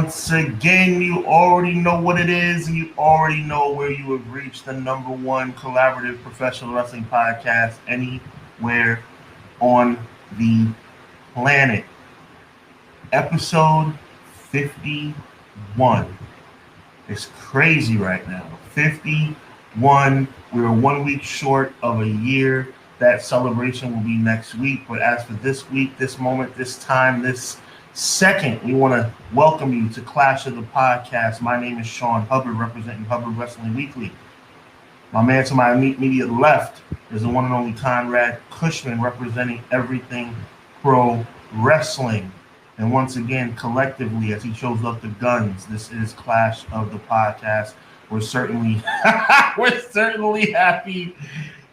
Once again, you already know what it is, and you already know where you have reached the number one collaborative professional wrestling podcast anywhere on the planet. Episode 51. It's crazy right now. 51. We're 1 week short of a year. That celebration will be next week. But as for this week, this moment, this time, this second, we want to welcome you to Clash of the Podcast. My name is Sean Hubbard, representing Hubbard Wrestling Weekly. My man to my immediate left is the one and only Conrad Cushman, representing Everything Pro Wrestling. And once again, collectively, as he shows up the guns, this is Clash of the Podcast. We're certainly happy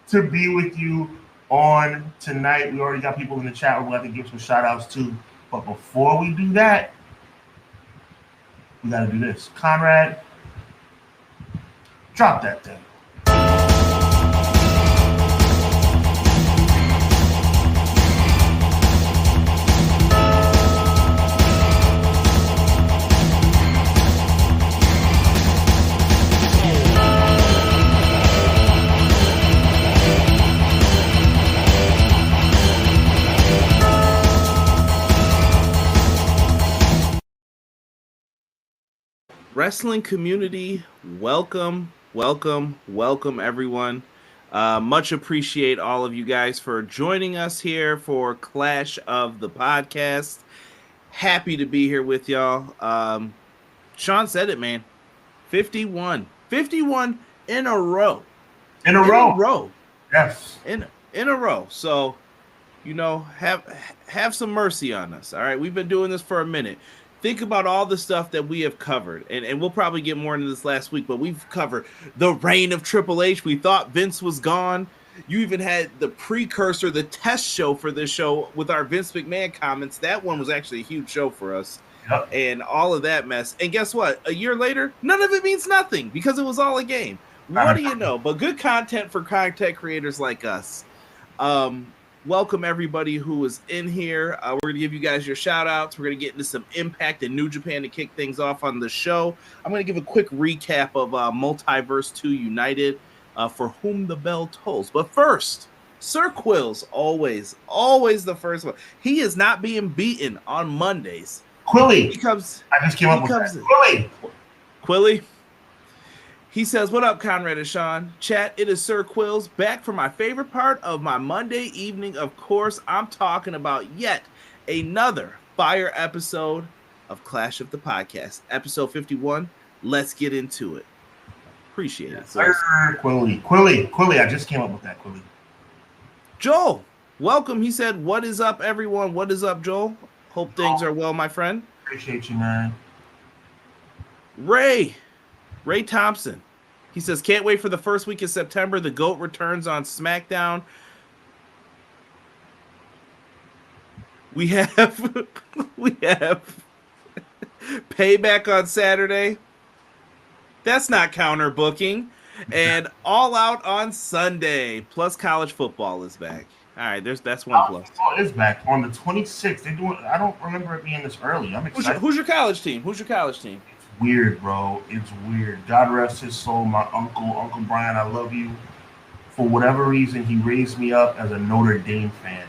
to be with you on tonight. We already got people in the chat we'll have to give some shout outs to. But before we do that, we got to do this. Conrad, drop that thing. Wrestling community, welcome everyone. Much appreciate all of you guys for joining us here for Clash of the Podcast. Happy to be here with y'all. Sean said it, man. 51 in a row. In a row. Yes. In a row. So, you know, have some mercy on us. All right, we've been doing this for a minute. Think about all the stuff that we have covered, and we'll probably get more into this last week, but we've covered the reign of Triple H. We thought Vince was gone. You even had the precursor, the test show for this show with our Vince McMahon comments. That one was actually a huge show for us. Yep. And all of that mess. And guess what? A year later, none of it means nothing because it was all a game. What do you know? But good content for content creators like us. Welcome everybody who is in here. We're going to give you guys your shout outs. We're going to get into some Impact and New Japan to kick things off on the show. I'm going to give a quick recap of Multiverse 2 United, for whom the bell tolls. But first, Sir Quills, always the first one. He is not being beaten on Mondays. Quilly. I just came up with that. Quilly. He says, what up, Conrad and Sean? Chat, it is Sir Quills, back for my favorite part of my Monday evening. Of course, I'm talking about yet another fire episode of Clash of the Podcast. Episode 51. Let's get into it. Appreciate it. Sir Quilly. I just came up with that, Quilly. Joel, welcome. He said, what is up, everyone? What is up, Joel? Hope things are well, my friend. Appreciate you, man. Ray Thompson. He says, can't wait for the first week of September. The GOAT returns on SmackDown. We have Payback on Saturday. That's not counter booking. And All Out on Sunday. Plus college football is back. All right, that's one plus. Football is back on the 26th. They're doing. I don't remember it being this early. I'm excited. Who's your college team? Weird, bro. It's weird. God rest his soul. My Uncle Brian, I love you. For whatever reason, he raised me up as a Notre Dame fan.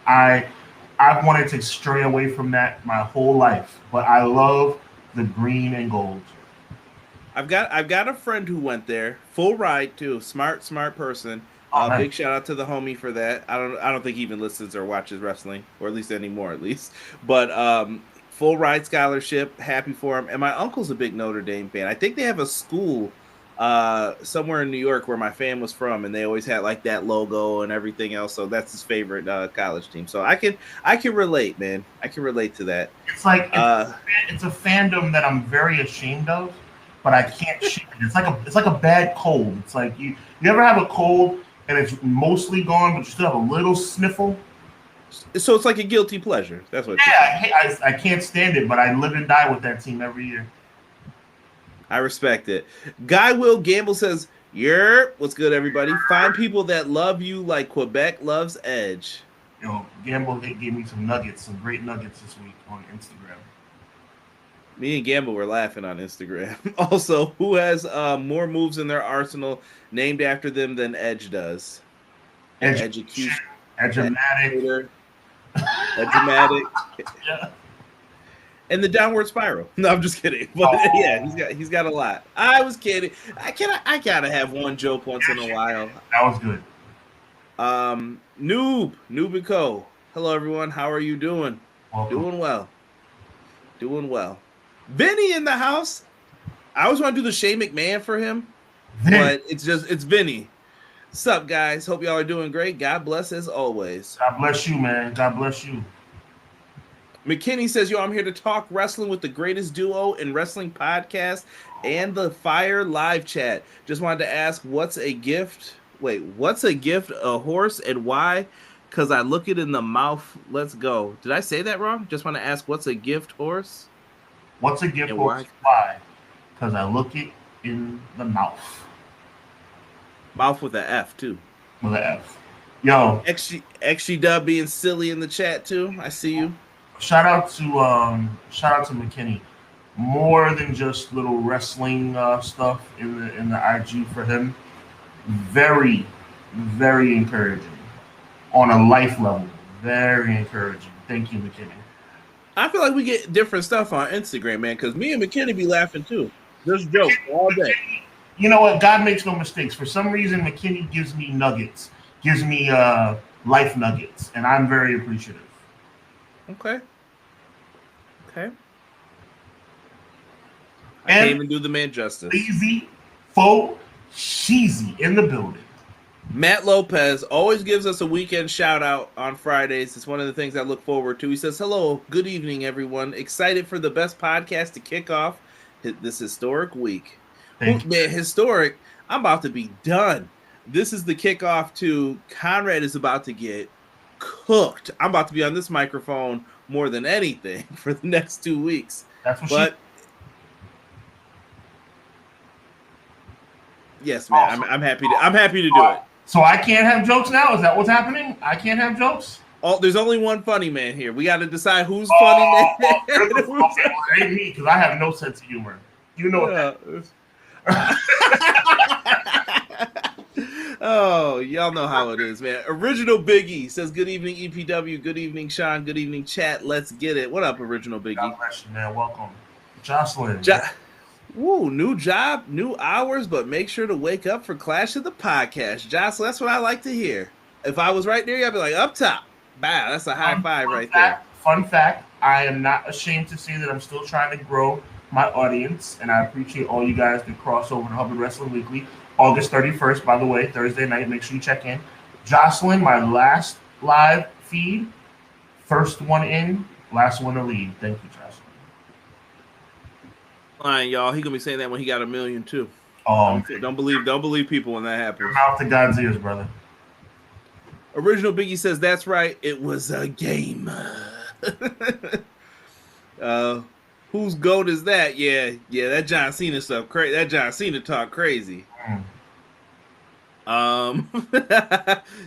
I've wanted to stray away from that my whole life, but I love the green and gold. I've got a friend who went there, full ride too. Smart person. Big shout out to the homie for that. I don't think he even listens or watches wrestling, or at least anymore, at least. But full ride scholarship, happy for him. And my uncle's a big Notre Dame fan. I think they have a school somewhere in New York where my fam was from, and they always had like that logo and everything else. So that's his favorite college team. So I can relate, man. I can relate to that. It's like it's a fandom that I'm very ashamed of, but I can't shake it. It's like a bad cold. It's like you ever have a cold and it's mostly gone, but you still have a little sniffle. So it's like a guilty pleasure. That's what. Yeah, I can't stand it, but I live and die with that team every year. I respect it. Guy Will Gamble says, "Yerp, what's good, everybody? Find people that love you like Quebec loves Edge." Gamble gave me some great nuggets this week on Instagram. Me and Gamble were laughing on Instagram. Also, who has more moves in their arsenal named after them than Edge does? Execution, Edgematic. Edgematic. Yeah. And the downward spiral. No, I'm just kidding. But yeah, he's got a lot. I was kidding. I gotta have one joke once in a while. That was good. Noob and Co. Hello everyone. How are you doing? Welcome. Doing well. Vinny in the house. I always want to do the Shane McMahon for him, but it's Vinny. What's up, guys? Hope y'all are doing great. God bless as always. God bless you, man. God bless you. McKinney says, yo, I'm here to talk wrestling with the greatest duo in wrestling podcast and the Fire live chat. Just wanted to ask, what's a gift? A horse, and why? Because I look it in the mouth. Let's go. Did I say that wrong? Just want to ask, what's a gift horse? What's a gift horse? Why? Because I look it in the mouth. Mouth with an F, too. With an F. Yo. XG Dub being silly in the chat, too. I see you. Shout out to McKinney. More than just little wrestling stuff in the IG for him. Very, very encouraging. On a life level. Very encouraging. Thank you, McKinney. I feel like we get different stuff on Instagram, man, because me and McKinney be laughing too. Just jokes all day. You know what? God makes no mistakes. For some reason, McKinney gives me nuggets. Gives me life nuggets. And I'm very appreciative. Okay. I And can't even do the man justice. Easy, faux, cheesy in the building. Matt Lopez always gives us a weekend shout out on Fridays. It's one of the things I look forward to. He says, hello, good evening, everyone. Excited for the best podcast to kick off this historic week. Man, historic. I'm about to be done. This is the kickoff to Conrad is about to get cooked. I'm about to be on this microphone more than anything for the next 2 weeks. That's what yes, man. Awesome. I'm happy to do it. So I can't have jokes now? Is that what's happening? I can't have jokes? Oh, there's only one funny man here. We got to decide who's funny man. It ain't me, because I have no sense of humor. You know Oh, y'all know how it is, man. Original Biggie says, good evening, EPW. Good evening, Sean. Good evening, chat. Let's get it. What up, Original Biggie? God bless you, man. Welcome. Jocelyn. Woo, new job, new hours, but make sure to wake up for Clash of the Podcast. Jocelyn, that's what I like to hear. If I was right there, I'd be like, up top. Wow, that's a high five right there. Fun fact, I am not ashamed to say that I'm still trying to grow my audience, and I appreciate all you guys that cross over to Hubbard Wrestling Weekly. August 31st, by the way, Thursday night. Make sure you check in. Jocelyn, my last live feed, first one in, last one to leave. Thank you, Jocelyn. Fine, y'all. He gonna be saying that when he got 1 million too. Don't believe people when that happens. Mouth to God's ears, brother. Original Biggie says that's right. It was a game. Whose goat is that? Yeah, that John Cena stuff. That John Cena talk crazy.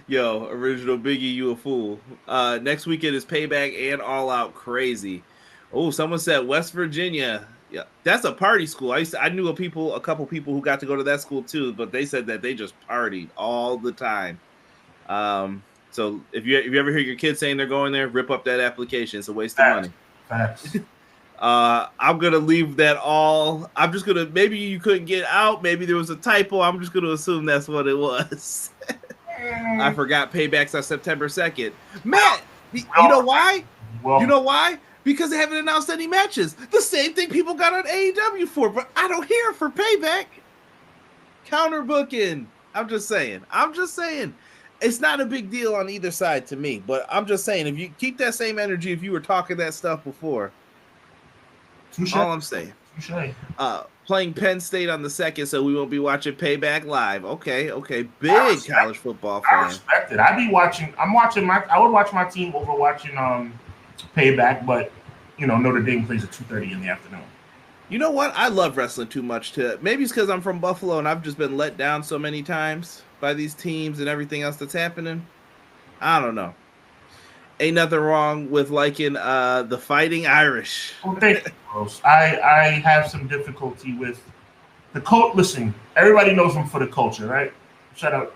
Yo, Original Biggie, you a fool. Next weekend is Payback and All Out crazy. Oh, someone said West Virginia. Yeah, that's a party school. I knew a couple people who got to go to that school too, but they said that they just partied all the time. So if you ever hear your kids saying they're going there, rip up that application. It's a waste of money. Facts. I'm gonna leave that all. I'm just gonna, maybe you couldn't get out, maybe there was a typo. I'm just gonna assume that's what it was. I forgot Payback's on September 2nd. Matt, you know why? You know why? Because they haven't announced any matches. The same thing people got on AEW for, but I don't hear it for Payback. Counter booking. I'm just saying. It's not a big deal on either side to me, but I'm just saying, if you keep that same energy, if you were talking that stuff before, Touché. all I'm saying. Touché. Playing Penn State on the 2nd, so we won't be watching Payback live. Okay. Big college football fan. I respect it. I would watch my team over watching Payback, but Notre Dame plays at 2:30 in the afternoon. You know what? I love wrestling too much maybe it's because I'm from Buffalo and I've just been let down so many times by these teams and everything else that's happening. I don't know. Ain't nothing wrong with liking the Fighting Irish. Oh, thank you, Rose. I have some difficulty with the cult. Listen, everybody knows I'm for the culture, right? Shout out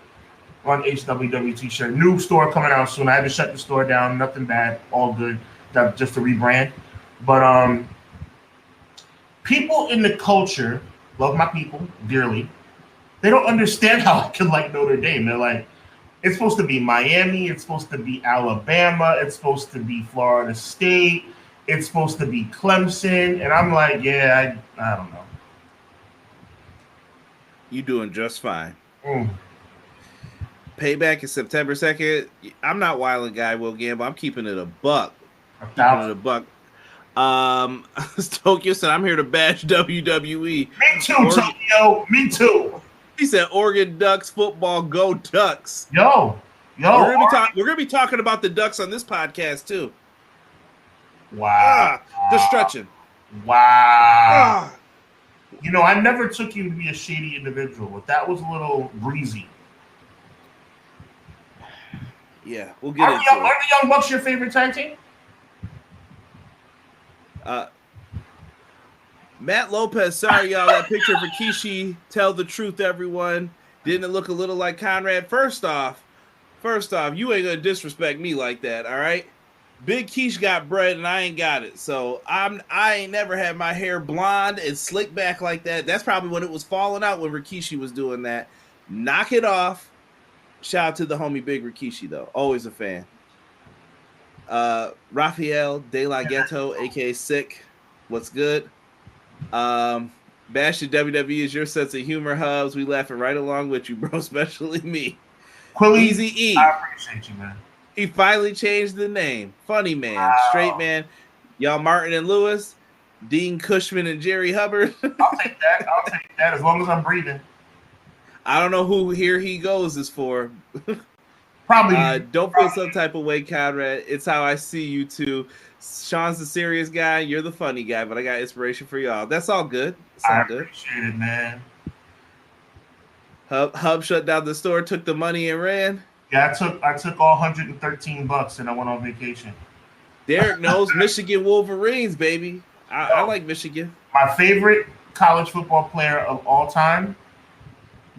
on HWW t-shirt. New store coming out soon. I had to shut the store down. Nothing bad. All good. Just a rebrand. But people in the culture love my people dearly. They don't understand how I can like Notre Dame. They're like, it's supposed to be Miami. It's supposed to be Alabama. It's supposed to be Florida State. It's supposed to be Clemson. And I'm like, yeah, I don't know. You doing just fine. Mm. Payback is September 2nd. I'm not wilding guy, Will Gamble. I'm keeping it a buck. Tokyo said, I'm here to bash WWE. Me too, Tokyo. Me too. He said, Oregon Ducks football, go Ducks. Yo. We're gonna be talking about the Ducks on this podcast too. Wow. Just stretching. Wow. You know, I never took you to be a shady individual, but that was a little breezy. Yeah, we'll get into it. Are the Young Bucks your favorite tag team? Matt Lopez, sorry y'all, that picture of Rikishi, tell the truth, everyone. Didn't it look a little like Conrad? First off, you ain't gonna disrespect me like that, all right? Big Keish got bread and I ain't got it. So I ain't never had my hair blonde and slick back like that. That's probably when it was falling out when Rikishi was doing that. Knock it off. Shout out to the homie Big Rikishi though. Always a fan. Rafael De La Ghetto, aka Sick. What's good? Bash the WWE is your sense of humor, Hubs. We laughing right along with you, bro, especially me. Quilly, Easy E. I appreciate you, man. He finally changed the name. Funny man, straight man. Y'all Martin and Lewis, Dean Cushman and Jerry Hubbard. I'll take that as long as I'm breathing. I don't know who Here He Goes is for. Probably. Don't feel some type of way, Conrad. It's how I see you two. Sean's the serious guy. You're the funny guy, but I got inspiration for y'all. That's all good. I appreciate it, man. Hub shut down the store, took the money, and ran. Yeah, I took all $113 and I went on vacation. Derek knows Michigan Wolverines, baby. I like Michigan. My favorite college football player of all time.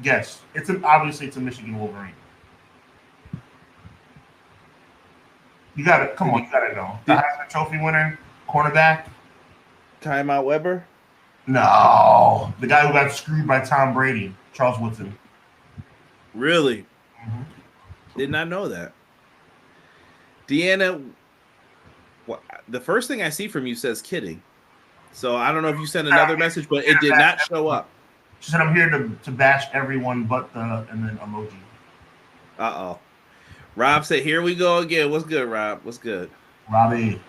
Guess obviously it's a Michigan Wolverine. You gotta know. The Heisman Trophy winner, cornerback. Timeout Weber? No. The guy who got screwed by Tom Brady, Charles Woodson. Really? Mm-hmm. Did not know that. Deanna, the first thing I see from you says kidding. So I don't know if you sent another message, but it did not show up. She said I'm here to bash everyone but and then emoji. Uh-oh. Rob said, here we go again. What's good, Rob? What's good? Robbie.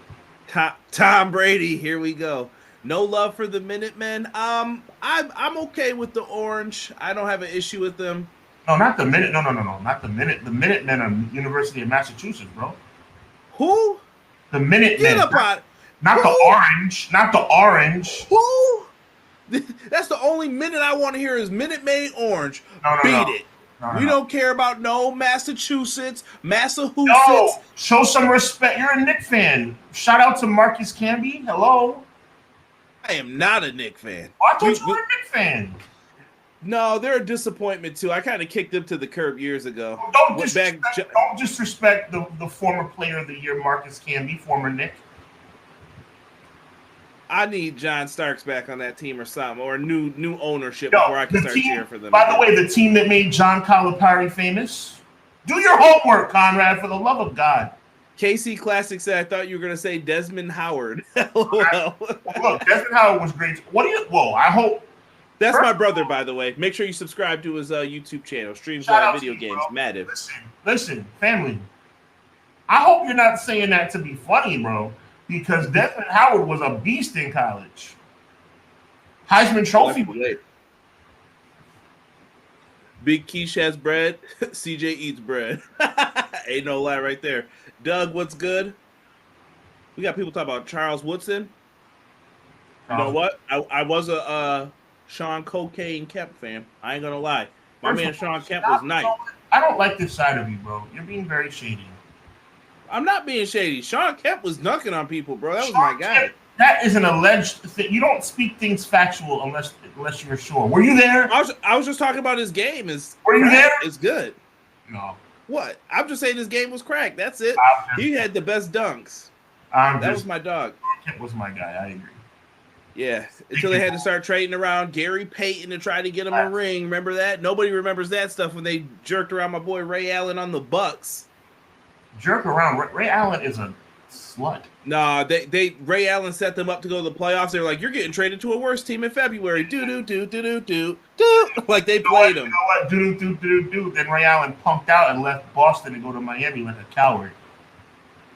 Tom Brady, here we go. No love for the Minutemen. I'm okay with the orange. I don't have an issue with them. No, not the Minute. No, not the Minute. The Minutemen are University of Massachusetts, bro. Who? The Minutemen. Get up on. Not the orange. Not the orange. Who? That's the only minute I want to hear is Minute Maid Orange. Beat it. We don't care about no Massachusetts. No, show some respect. You're a Knick fan. Shout out to Marcus Camby. Hello. I am not a Knick fan. Oh, I thought you were a Knick fan. No, they're a disappointment too. I kind of kicked them to the curb years ago. Don't disrespect the former player of the year, Marcus Camby, former Knick. I need John Starks back on that team or something, or new ownership before I can start cheering for them. By the way, the team that made John Calipari famous. Do your homework, Conrad, for the love of God. KC Classic said, I thought you were going to say Desmond Howard. Look, Desmond Howard was great. I hope. That's my brother, by the way. Make sure you subscribe to his YouTube channel. Streams video games. Madden. Listen, family. I hope you're not saying that to be funny, bro. Because Desmond Howard was a beast in college. Heisman Trophy. Big Keish has bread. CJ eats bread. Ain't no lie right there. Doug, what's good? We got people talking about Charles Woodson. You know what? I was a Sean Cocaine Kemp fan. I ain't gonna lie. My man Sean Kemp was nice. I don't like this side of you, bro. You're being very shady. I'm not being shady. Sean Kemp was dunking on people, bro. That was Sean my guy. Kemp, that is an alleged thing. You don't speak things factual unless you're sure. Were you there? I was just talking about his game. Were you there? It's good. No. What? I'm just saying his game was cracked. That's it. He had the best dunks. That was my dog. Kemp was my guy. I agree. Yeah, until they had to start trading around Gary Payton to try to get him a ring. Remember that? Nobody remembers that stuff when they jerked around my boy Ray Allen on the Bucks. Jerk around. Ray Allen is a slut. Nah, Ray Allen set them up to go to the playoffs. They were like, "You're getting traded to a worse team in February." Do. Like they played him. You know what? Do. Then Ray Allen punked out and left Boston to go to Miami like a coward.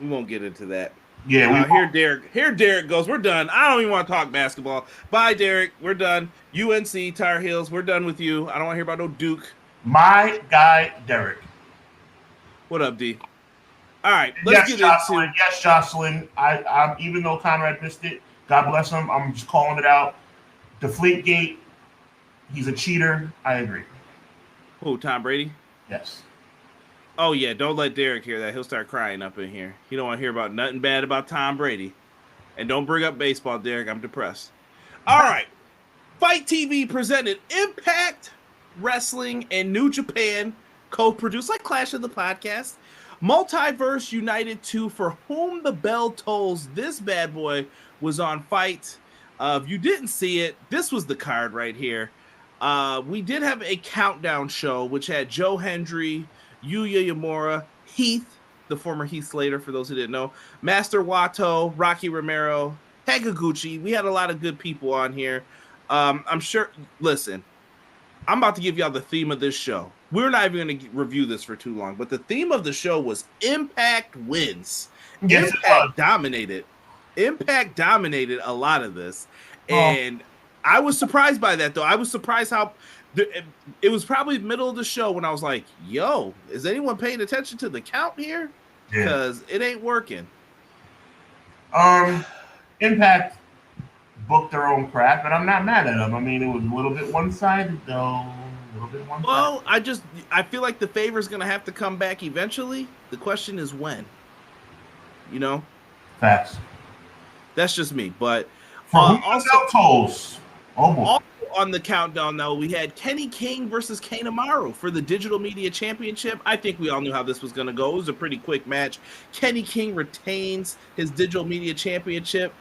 We won't get into that. Yeah, here Derek goes. We're done. I don't even want to talk basketball. Bye, Derek. We're done. UNC Tar Heels. We're done with you. I don't want to hear about no Duke. My guy, Derek. What up, D? All right, let's get into. Yes, Jocelyn. I even though Conrad missed it, God bless him. I'm just calling it out. Deflategate. He's a cheater. I agree. Who? Tom Brady? Yes. Oh, yeah, don't let Derek hear that. He'll start crying up in here. He don't want to hear about nothing bad about Tom Brady. And don't bring up baseball, Derek. I'm depressed. All right. Fight TV presented Impact Wrestling and New Japan co-produced, like Clash of the Podcast. Multiverse United 2, For Whom the Bell Tolls. This bad boy was on Fight. If you didn't see it, this was the card right here. We did have a countdown show, which had Joe Hendry, Yuya Uemura, Heath, the former Heath Slater, for those who didn't know, Master Wato, Rocky Romero, Hagaguchi. We had a lot of good people on here. I'm sure, listen, I'm about to give y'all the theme of this show. We're not even going to review this for too long, but the theme of the show was Impact wins. Yes, Impact dominated. Impact dominated a lot of this. And I was surprised by that, though. I was surprised how it was probably middle of the show when I was like, yo, is anyone paying attention to the count here? Because it ain't working. Impact booked their own crap, and I'm not mad at them. I mean, it was a little bit one-sided, though. Well, I feel like the favor's going to have to come back eventually. The question is when. You know? Facts. That's just me. But also on the countdown, though, we had Kenny King versus Kanemaru for the Digital Media Championship. I think we all knew how this was going to go. It was a pretty quick match. Kenny King retains his Digital Media Championship.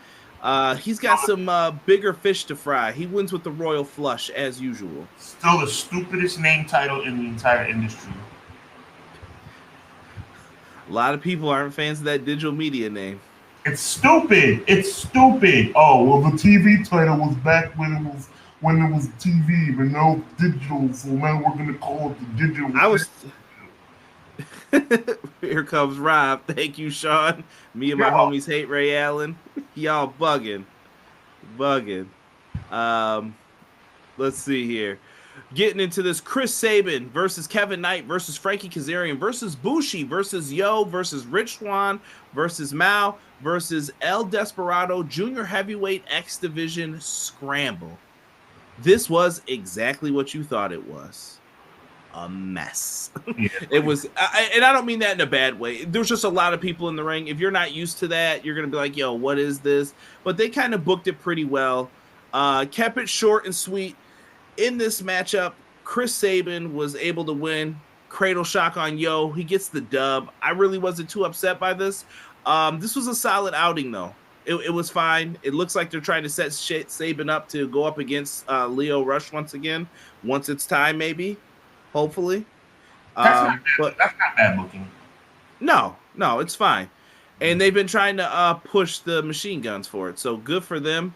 He's got some bigger fish to fry. He wins with the Royal Flush, as usual. Still the stupidest name title in the entire industry. A lot of people aren't fans of that Digital Media name. It's stupid. Oh, well, the TV title was back when it was TV, but no digital, so now we're going to call it the digital. Here comes Rob. Thank you, Sean. Me and my homies hate Ray Allen. Y'all bugging. Let's see here. Getting into this, Chris Sabin versus Kevin Knight versus Frankie Kazarian versus Bushi versus Yo versus Rich Swann versus Mao versus El Desperado Junior Heavyweight X Division Scramble. This was exactly what you thought it was. A mess. It was, and I don't mean that in a bad way. There's just a lot of people in the ring. If you're not used to that, you're gonna be like, yo, what is this? But they kind of booked it pretty well. Kept it short and sweet. In this matchup, Chris Sabin was able to win. Cradle shock on Yo. He gets the dub. I really wasn't too upset by this. This was a solid outing, though. It was fine. It looks like they're trying to set Sabin up to go up against Leo Rush once again. Once it's time, maybe. Hopefully. That's not bad booking. No, it's fine. And they've been trying to push the machine guns for it. So good for them.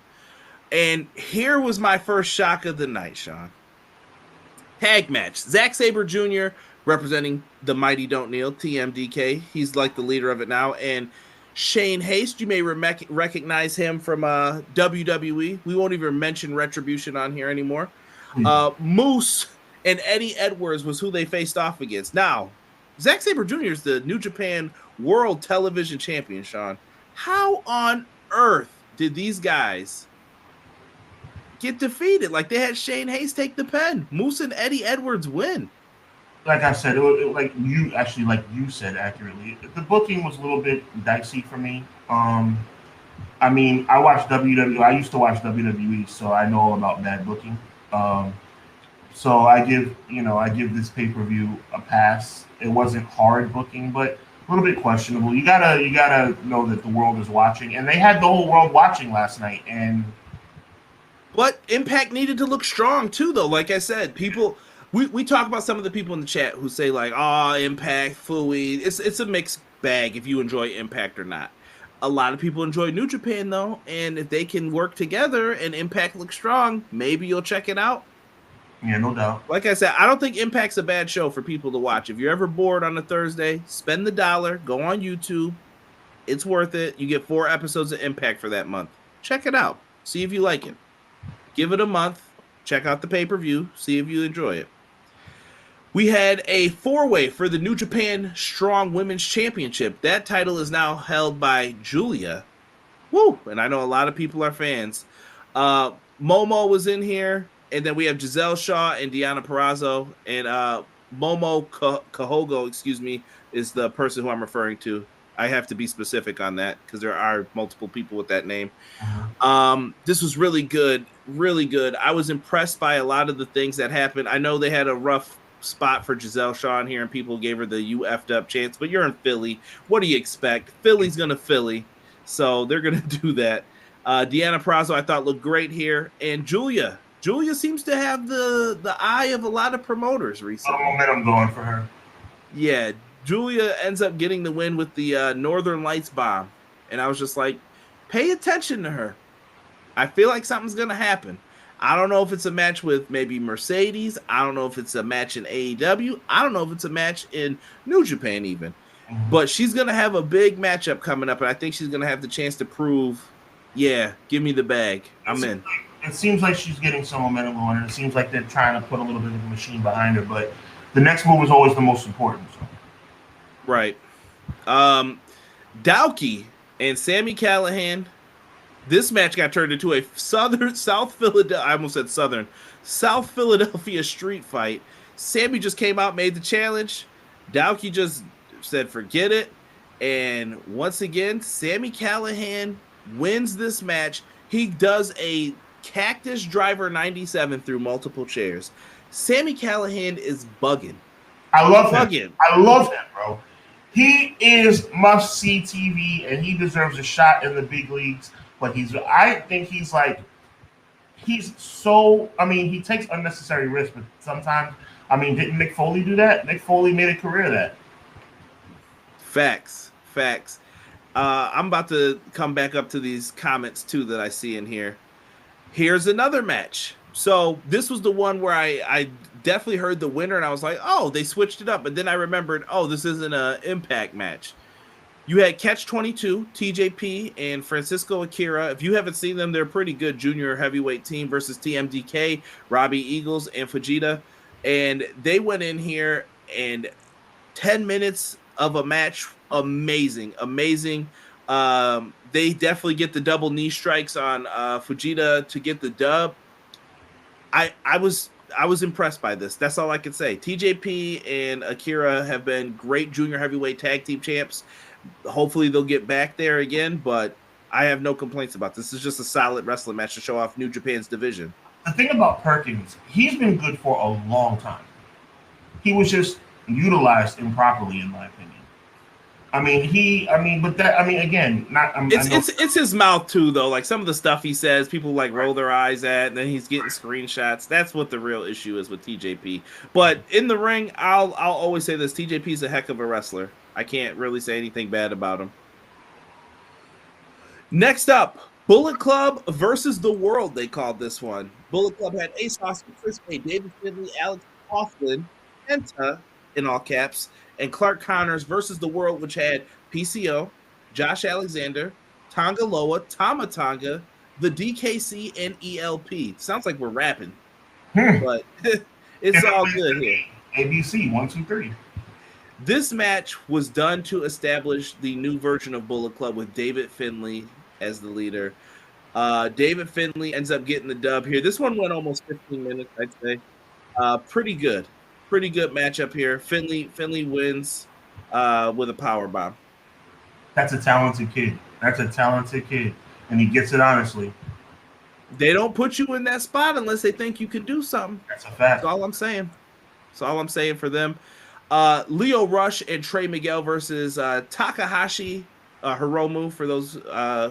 And here was my first shock of the night, Sean. Tag match. Zack Sabre Jr. representing the Mighty Don't Kneel, TMDK. He's like the leader of it now. And Shane Haste, you may recognize him from WWE. We won't even mention Retribution on here anymore. Moose and Eddie Edwards was who they faced off against. Now, Zack Sabre Jr. is the New Japan World Television Champion, Sean. How on earth did these guys get defeated? Like, they had Shane Haste take the pen. Moose and Eddie Edwards win. like I said, like you said accurately, the booking was a little bit dicey for me. I mean, I watched WWE. I used to watch WWE, so I know all about bad booking. Um, so I give this pay per view a pass. It wasn't hard booking, but a little bit questionable. You gotta know that the world is watching, and they had the whole world watching last night. And But Impact needed to look strong too, though. Like I said, people we talk about some of the people in the chat who say like, "Oh, Impact, Fooey." It's a mixed bag if you enjoy Impact or not. A lot of people enjoy New Japan though, and if they can work together and Impact looks strong, maybe you'll check it out. yeah, no doubt. Like I said, I don't think Impact's a bad show for people to watch. If you're ever bored on a Thursday, spend the $1, go on YouTube. It's worth it. You get 4 episodes of Impact for that month. Check it out. See if you like it. Give it a month. Check out the pay-per-view. See if you enjoy it. We had a 4-way for the New Japan Strong Women's Championship. That title is now held by Julia. Woo! And I know a lot of people are fans. Momo was in here. And then we have Giselle Shaw and Deonna Purrazzo. And Momo Kahogo, is the person who I'm referring to. I have to be specific on that because there are multiple people with that name. This was really good, really good. I was impressed by a lot of the things that happened. I know they had a rough spot for Giselle Shaw in here, and people gave her the "you effed up" chance, but you're in Philly. What do you expect? Philly's going to Philly, so they're going to do that. Deonna Purrazzo, I thought, looked great here. And Julia seems to have the eye of a lot of promoters recently. A momentum going for her. Yeah, Julia ends up getting the win with the Northern Lights bomb. And I was just like, pay attention to her. I feel like something's going to happen. I don't know if it's a match with maybe Mercedes. I don't know if it's a match in AEW. I don't know if it's a match in New Japan even. Mm-hmm. But she's going to have a big matchup coming up. And I think she's going to have the chance to prove, yeah, give me the bag. I'm in. It seems like she's getting some momentum on her. It seems like they're trying to put a little bit of a machine behind her. But the next move is always the most important. So. Right. Dowkey and Sami Callihan. This match got turned into a South Philadelphia street fight. Sami just came out, made the challenge. Dowkey just said, forget it. And once again, Sami Callihan wins this match. He does a Cactus Driver 97 through multiple chairs. Sami Callihan is bugging. I love him. I love him, bro. He is must-see TV, and he deserves a shot in the big leagues. But I think he takes unnecessary risks, but sometimes, didn't Mick Foley do that? Mick Foley made a career of that. Facts. I'm about to come back up to these comments, too, that I see in here. Here's another match. So this was the one where I definitely heard the winner, and I was like, oh, they switched it up. But then I remembered, oh, this isn't an Impact match. You had Catch-22, TJP, and Francisco Akira. If you haven't seen them, they're a pretty good junior heavyweight team versus TMDK, Robbie Eagles, and Fujita. And they went in here, and 10 minutes of a match, amazing. They definitely get the double knee strikes on Fujita to get the dub. I was impressed by this. That's all I can say. TJP and Akira have been great junior heavyweight tag team champs. Hopefully they'll get back there again, but I have no complaints about this. This is just a solid wrestling match to show off New Japan's division. The thing about Perkins, he's been good for a long time. He was just utilized improperly, in my opinion. It's his mouth too, though. Like some of the stuff he says, people like roll their eyes at, and then he's getting screenshots. That's what the real issue is with TJP. But in the ring, I'll always say this: TJP is a heck of a wrestler. I can't really say anything bad about him. Next up, Bullet Club versus The World, they called this one. Bullet Club had Ace Austin, Chris Bay, David Finley, Alex Coughlin, Penta, in all caps, and Clark Connors versus The World, which had PCO, Josh Alexander, Tonga Loa, Tama Tonga, the DKC, and ELP. Sounds like we're rapping, but it's all good here. ABC, 1, 2, 3. This match was done to establish the new version of Bullet Club with David Finley as the leader. David Finley ends up getting the dub here. This one went almost 15 minutes, I'd say. Pretty good. pretty good matchup here. Finley wins with a power bomb. That's a talented kid. And he gets it honestly. They don't put you in that spot unless they think you can do something. That's a fact. That's all I'm saying. That's all I'm saying for them. Leo Rush and Trey Miguel versus Takahashi Hiromu, for those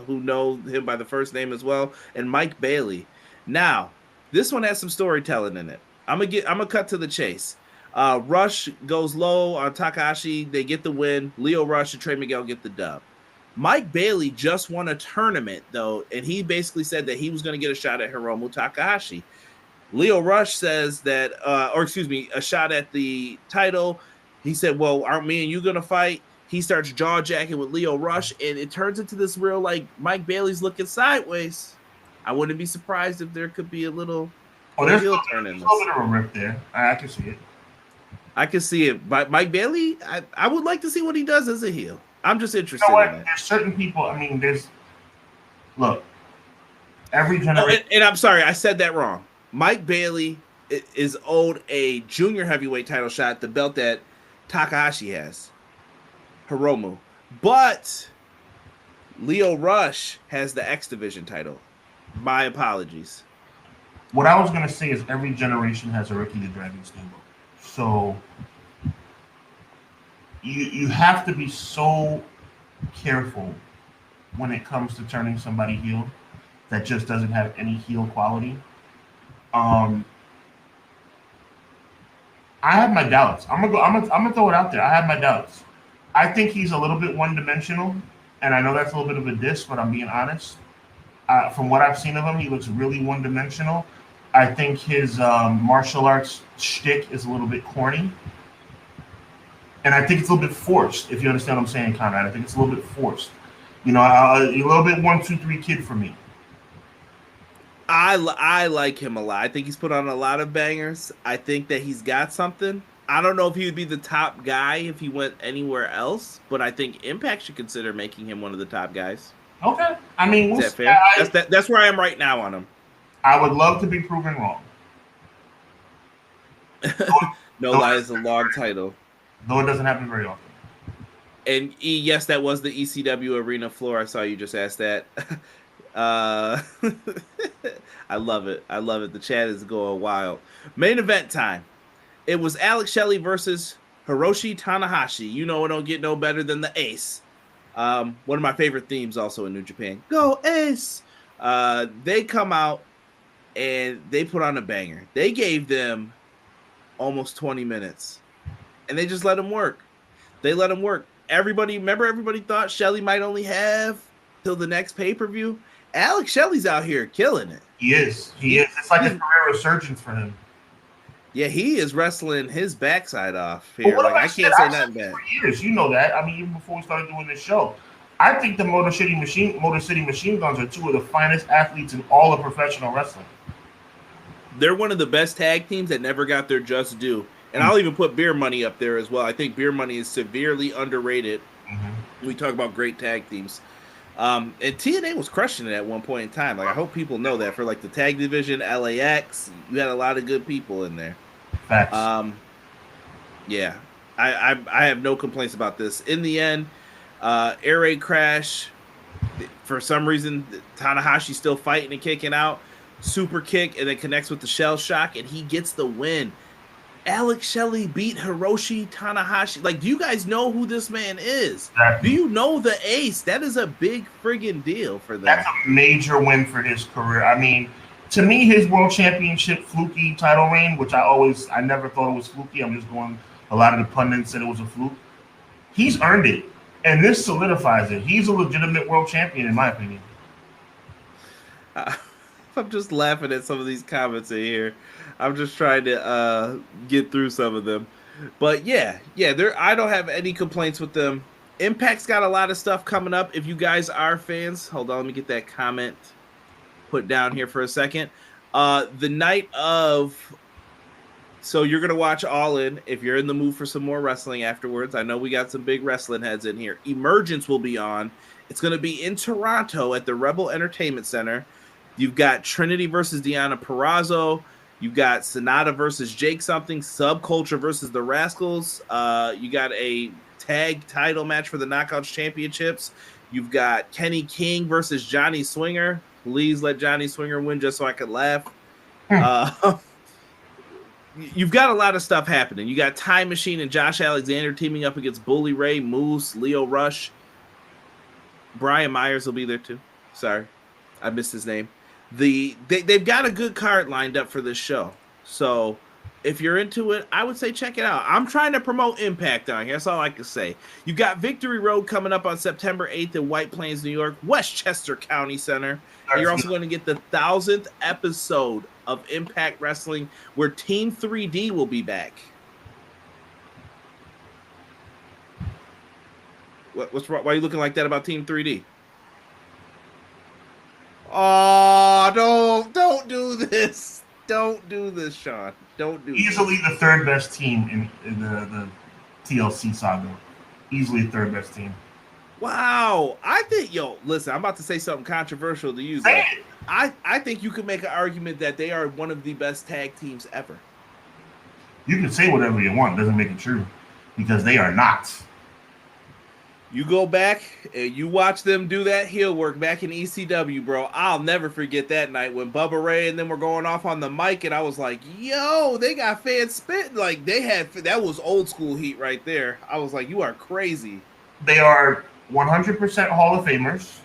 who know him by the first name as well, and Mike Bailey. Now, this one has some storytelling in it. I'm gonna cut to the chase. Rush goes low on Takahashi. They get the win. Leo Rush and Trey Miguel get the dub. Mike Bailey just won a tournament, though, and he basically said that he was going to get a shot at Hiromu Takahashi. Leo Rush says that, a shot at the title. He said, well, aren't me and you going to fight? He starts jaw-jacking with Leo Rush, and it turns into this real, like, Mike Bailey's looking sideways. I wouldn't be surprised if there could be a little heel turn in this. There's a little bit of a rip there. I can see it. I can see it. But Mike Bailey, I would like to see what he does as a heel. I'm just interested in it. There's certain people, every generation. And I'm sorry, I said that wrong. Mike Bailey is owed a junior heavyweight title shot, the belt that Takahashi has, Hiromu. But Leo Rush has the X Division title. My apologies. What I was going to say is every generation has a Ricky the Dragon Steamboat. So you have to be so careful when it comes to turning somebody heel that just doesn't have any heel quality. I have my doubts. I'm gonna throw it out there. I have my doubts. I think he's a little bit one-dimensional, and I know that's a little bit of a diss, but I'm being honest. From what I've seen of him, he looks really one-dimensional. I think his martial arts shtick is a little bit corny. And I think it's a little bit forced, if you understand what I'm saying, Conrad. I think it's a little bit forced. A little bit 1, 2, 3 kid for me. I like him a lot. I think he's put on a lot of bangers. I think that he's got something. I don't know if he would be the top guy if he went anywhere else, but I think Impact should consider making him one of the top guys. Okay. I mean, is that fair? That's where I am right now on him. I would love to be proven wrong. No Lie is a long title. Though it doesn't happen very often. And yes, that was the ECW arena floor. I saw you just asked that. I love it. The chat is going wild. Main event time. It was Alex Shelley versus Hiroshi Tanahashi. It don't get no better than the Ace. One of my favorite themes also in New Japan. Go Ace! They come out and they put on a banger. They gave them almost 20 minutes. And they just let him work. Everybody thought Shelley might only have till the next pay-per-view. Alex Shelley's out here killing it. He is. It's like a career resurgence for him. Yeah, he is wrestling his backside off here. I can't say nothing bad. For years, you know that. I mean, even before we started doing this show, I think the Motor City Machine Guns are two of the finest athletes in all of professional wrestling. They're one of the best tag teams that never got their just due. And I'll even put Beer Money up there as well. I think Beer Money is severely underrated. Mm-hmm. We talk about great tag teams. And TNA was crushing it at one point in time. I hope people know that for the tag division, LAX, you had a lot of good people in there. Facts. Yeah, I have no complaints about this. In the end, Air Raid Crash, for some reason, Tanahashi's still fighting and kicking out. Super kick, and then connects with the Shell Shock, and he gets the win. Alex Shelley beat Hiroshi Tanahashi. Do you guys know who this man is? Exactly. Do you know the Ace? That is a big friggin' deal for them. That's a major win for his career. I mean, to me, his world championship fluky title reign, which I never thought it was fluky. I'm just going, a lot of the pundits said it was a fluke. He's earned it, and this solidifies it. He's a legitimate world champion, in my opinion. I'm just laughing at some of these comments in here. I'm just trying to get through some of them. But yeah, I don't have any complaints with them. Impact's got a lot of stuff coming up. If you guys are fans, hold on, let me get that comment put down here for a second. The night of, so you're going to watch All In if you're in the mood for some more wrestling afterwards. I know we got some big wrestling heads in here. Emergence will be on. It's going to be in Toronto at the Rebel Entertainment Center. You've got Trinity versus Deonna Purrazzo. You've got Sonata versus Jake something, Subculture versus the Rascals. You got a tag title match for the Knockouts Championships. You've got Kenny King versus Johnny Swinger. Please let Johnny Swinger win just so I could laugh. You've got a lot of stuff happening. You got Time Machine and Josh Alexander teaming up against Bully Ray, Moose, Leo Rush. Brian Myers will be there too. Sorry, I missed his name. They've got a good card lined up for this show. So if you're into it, I would say check it out. I'm trying to promote Impact on here. That's all I can say. You got Victory Road coming up on September 8th in White Plains, New York, Westchester County Center. And you're also going to get the 1,000th episode of Impact Wrestling, where Team 3D will be back. What's wrong? Why are you looking like that about Team 3D? Oh, don't do this. Don't do this, Sean. Don't do Easily the third best team in the TLC saga. Easily third best team. Wow. I think, listen, I'm about to say something controversial to you. Say it. I think you could make an argument that they are one of the best tag teams ever. You can say whatever you want. Doesn't make it true. Because they are not. You go back and you watch them do that heel work back in ECW, bro. I'll never forget that night when Bubba Ray and them were going off on the mic, and I was like, yo, they got fans spitting. Like, that was old school heat right there. I was like, you are crazy. They are 100% Hall of Famers.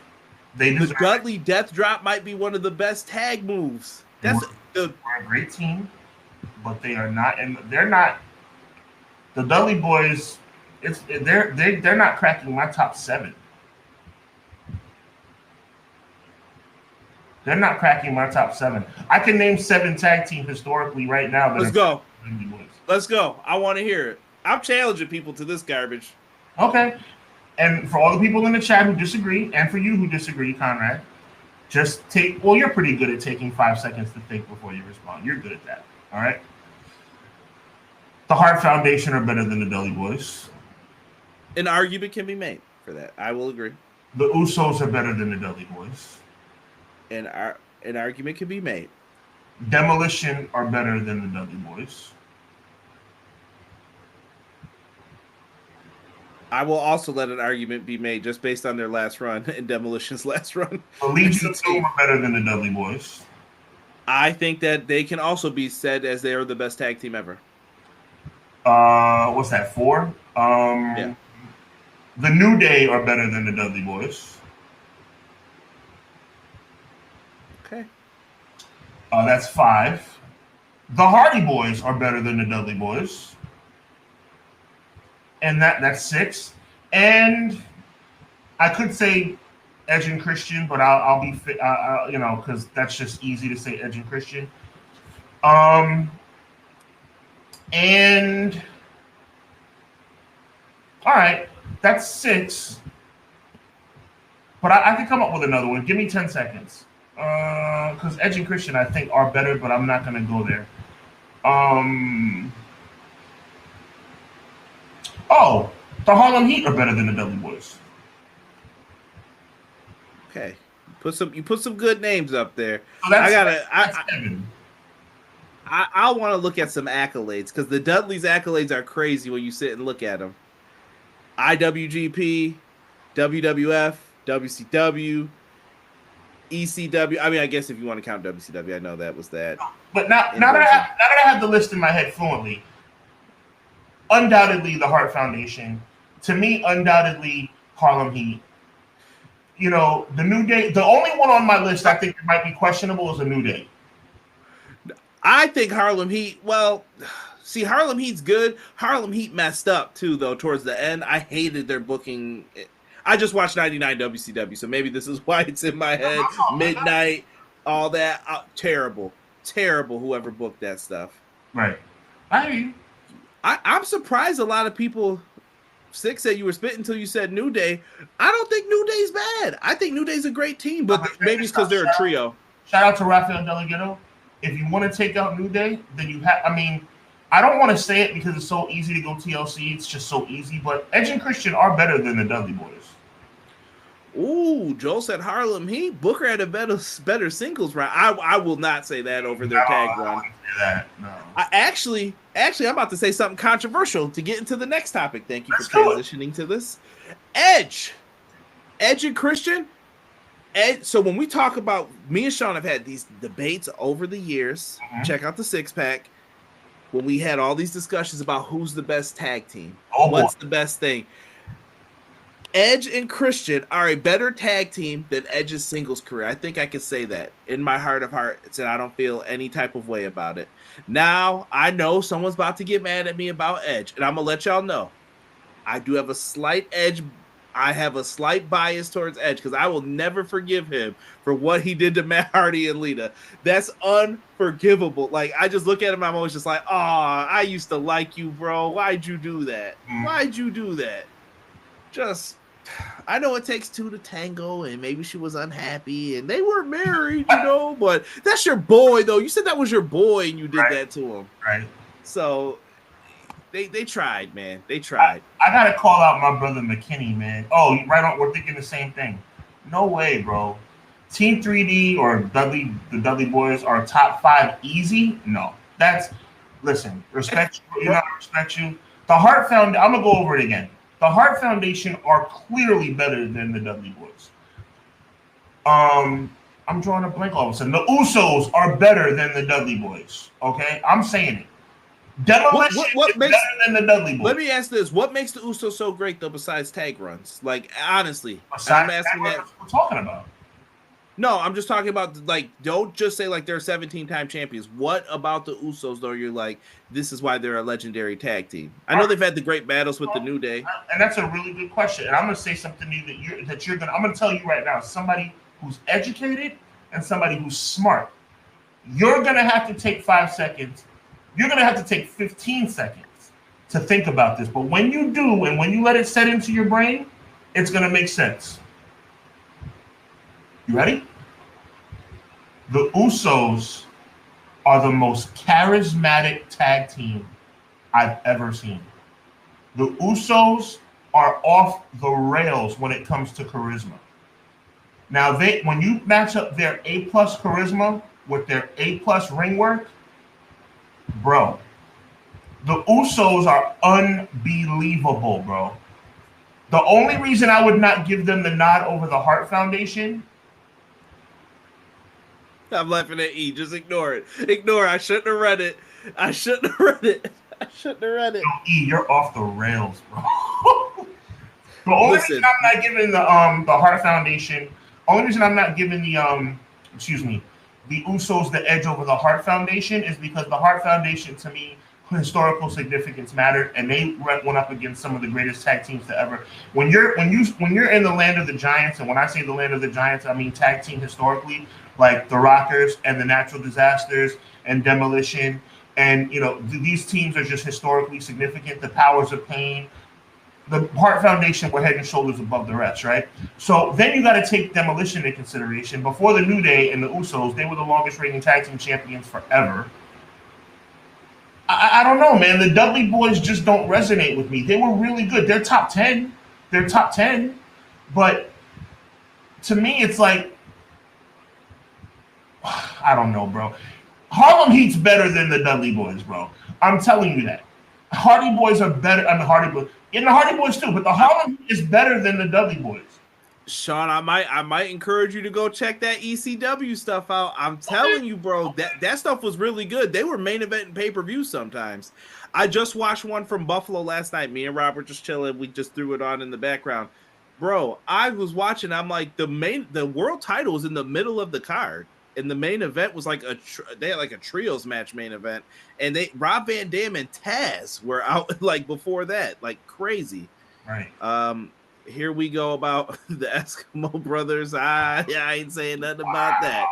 The Dudley Death Drop might be one of the best tag moves. They're a great team, but they are not, and they're not. The Dudley Boys, they're not cracking my top 7. They're not cracking my top 7. I can name 7 tag teams historically right now. Let's go. Let's go. I want to hear it. I'm challenging people to this garbage. Okay. And for all the people in the chat who disagree, and for you who disagree, Conrad, just you're pretty good at taking 5 seconds to think before you respond. You're good at that. All right? The Hart Foundation are better than the Dudley Boys. An argument can be made for that. I will agree. The Usos are better than the Dudley Boys. An argument can be made. Demolition are better than the Dudley Boys. I will also let an argument be made just based on their last run and Demolition's last run. The Legion of Doom are better than the Dudley Boys. I think that they can also be said as they are the best tag team ever. What's that, 4? Yeah. The New Day are better than the Dudley Boys. Okay. That's 5. The Hardy Boys are better than the Dudley Boys. And that's 6. And I could say Edge and Christian, but I'll be fit, because that's just easy to say Edge and Christian. And all right, that's 6. But I can come up with another one. Give me 10 seconds. Because Edge and Christian, I think, are better, but I'm not going to go there. Oh, the Harlem Heat are better than the Dudley Boys. Okay, you put some good names up there. So that's 7. I want to look at some accolades because the Dudley's accolades are crazy when you sit and look at them. IWGP, WWF, WCW, ECW. I mean, I guess if you want to count WCW, I know that was that. But now that I have the list in my head fluently, undoubtedly the Hart Foundation. To me, undoubtedly Harlem Heat. The New Day. The only one on my list I think might be questionable is the New Day. I think Harlem Heat. Well, see, Harlem Heat's good. Harlem Heat messed up too, though. Towards the end, I hated their booking. I just watched 99 WCW, so maybe this is why it's in my head. Midnight, all that. Terrible. Whoever booked that stuff. Right. I hear you. I'm surprised a lot of people. Six said you were spitting until you said New Day. I don't think New Day's bad. I think New Day's a great team, but maybe it's because they're a trio. Shout out to Rafael Delgado. If you want to take out New Day, then you have. I mean, I don't want to say it because it's so easy to go TLC. It's just so easy. But Edge and Christian are better than the Dudley Boys. Ooh, Joel said Harlem Heat. Booker had a better singles run. I will not say that over their tag run. I wouldn't say that. No. I actually, I'm about to say something controversial to get into the next topic. Thank you Let's for transitioning to this. Edge and Christian. So when we talk about, me and Sean have had these debates over the years. Mm-hmm. Check out the 6-pack. When we had all these discussions about who's the best tag team, what's the best thing. Edge and Christian are a better tag team than Edge's singles career. I think I can say that in my heart of hearts, and I don't feel any type of way about it. Now, I know someone's about to get mad at me about Edge, and I'm going to let y'all know. I do have a slight edge. I have a slight bias towards Edge because I will never forgive him for what he did to Matt Hardy and Lita. That's unforgivable. Like, I just look at him, I'm always just like, oh, I used to like you, bro. Why'd you do that? Why'd you do that? I know it takes two to tango, and maybe she was unhappy, and they were married, but that's your boy, though. You said that was your boy, and you did that to him. Right. So they tried, man. They tried. I got to call out my brother McKinney, man. Oh, right on. We're thinking the same thing. No way, bro. Team 3D or the Dudley Boys are top 5 easy? No. Listen, respect you. You know, respect you. The Hart Foundation, I'm going to go over it again. The Hart Foundation are clearly better than the Dudley Boys. I'm drawing a blank all of a sudden. The Usos are better than the Dudley Boys. Okay? I'm saying it. Demolition is better than the Dudley Boys. Let me ask this. What makes the Usos so great, though, besides tag runs? Like, honestly. I'm asking that. What we're talking about. No, I'm just talking about, like, don't just say, like, they're 17-time champions. What about the Usos, though, you're like, this is why they're a legendary tag team? I know they've had the great battles with the New Day. And that's a really good question. And I'm going to say something to you I'm going to tell you right now, somebody who's educated and somebody who's smart, you're going to have to take 5 seconds. You're going to have to take 15 seconds to think about this. But when you do, and when you let it set into your brain, it's going to make sense. You ready? The Usos are the most charismatic tag team I've ever seen. The Usos are off the rails when it comes to charisma. Now, when you match up their A+ charisma with their A+ ring work, bro, the Usos are unbelievable, bro. The only reason I would not give them the nod over the Hart Foundation. I'm laughing at E. Just ignore it. Ignore it. I shouldn't have read it. Yo, E, you're off the rails, bro. The only reason I'm not giving the Hart Foundation, the Usos the edge over the Hart Foundation is because the Hart Foundation, to me, historical significance mattered, and they went up against some of the greatest tag teams to ever. When you're in the land of the Giants, and when I say the land of the Giants, I mean tag team historically, like the Rockers and the Natural Disasters and Demolition, and these teams are just historically significant. The Powers of Pain, the Hart Foundation were head and shoulders above the rest, right? So then you got to take Demolition into consideration. Before the New Day and the Usos, they were the longest reigning tag team champions forever. I don't know, man. The Dudley Boys just don't resonate with me. They were really good. They're top 10. But to me, it's like, I don't know, bro. Harlem Heat's better than the Dudley Boys, bro. I'm telling you that. Hardy Boys are better. I mean, Hardy Boys. And the Hardy Boys too, but the Harlem Heat is better than the Dudley Boys. Sean, I might encourage you to go check that ECW stuff out. I'm telling you, bro, that stuff was really good. They were main event and pay-per-view sometimes. I just watched one from Buffalo last night. Me and Robert just chilling. We just threw it on in the background. Bro, I was watching. I'm like, the world title was in the middle of the card. And the main event was like they had like a trios match main event. And Rob Van Dam and Taz were out like before that. Like crazy. Right. Here we go about the Eskimo Brothers. I ain't saying nothing about that.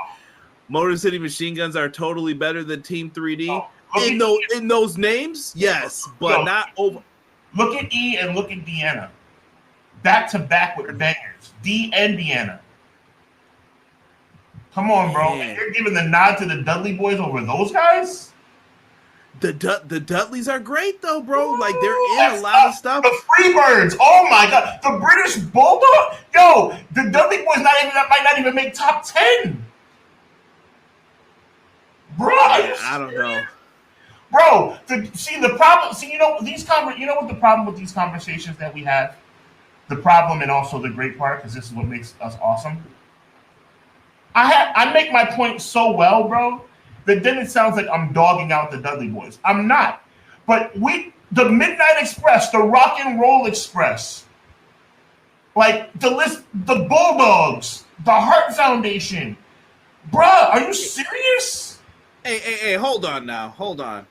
Motor City Machine Guns are totally better than Team 3D. In those names, yes, but not over. Look at E and look at Deanna. Back to back with bangers. D and Deanna. Come on, bro. And you're giving the nod to the Dudley Boys over those guys? The Dudleys are great though, bro. Like they're in a lot of stuff. The Freebirds, oh my god, the British Bulldog, yo, the Dudley Boys might not even make top 10, bro. Yeah, I don't know, bro. The problem. You know what the problem with these conversations that we have, the problem and also the great part, because this is what makes us awesome. I make my point so well, bro, that then it sounds like I'm dogging out the Dudley Boys. I'm not. But the Midnight Express, the Rock and Roll Express, like the Bulldogs, the Hart Foundation. Bruh, are you serious? Hey, hold on now. Hold on.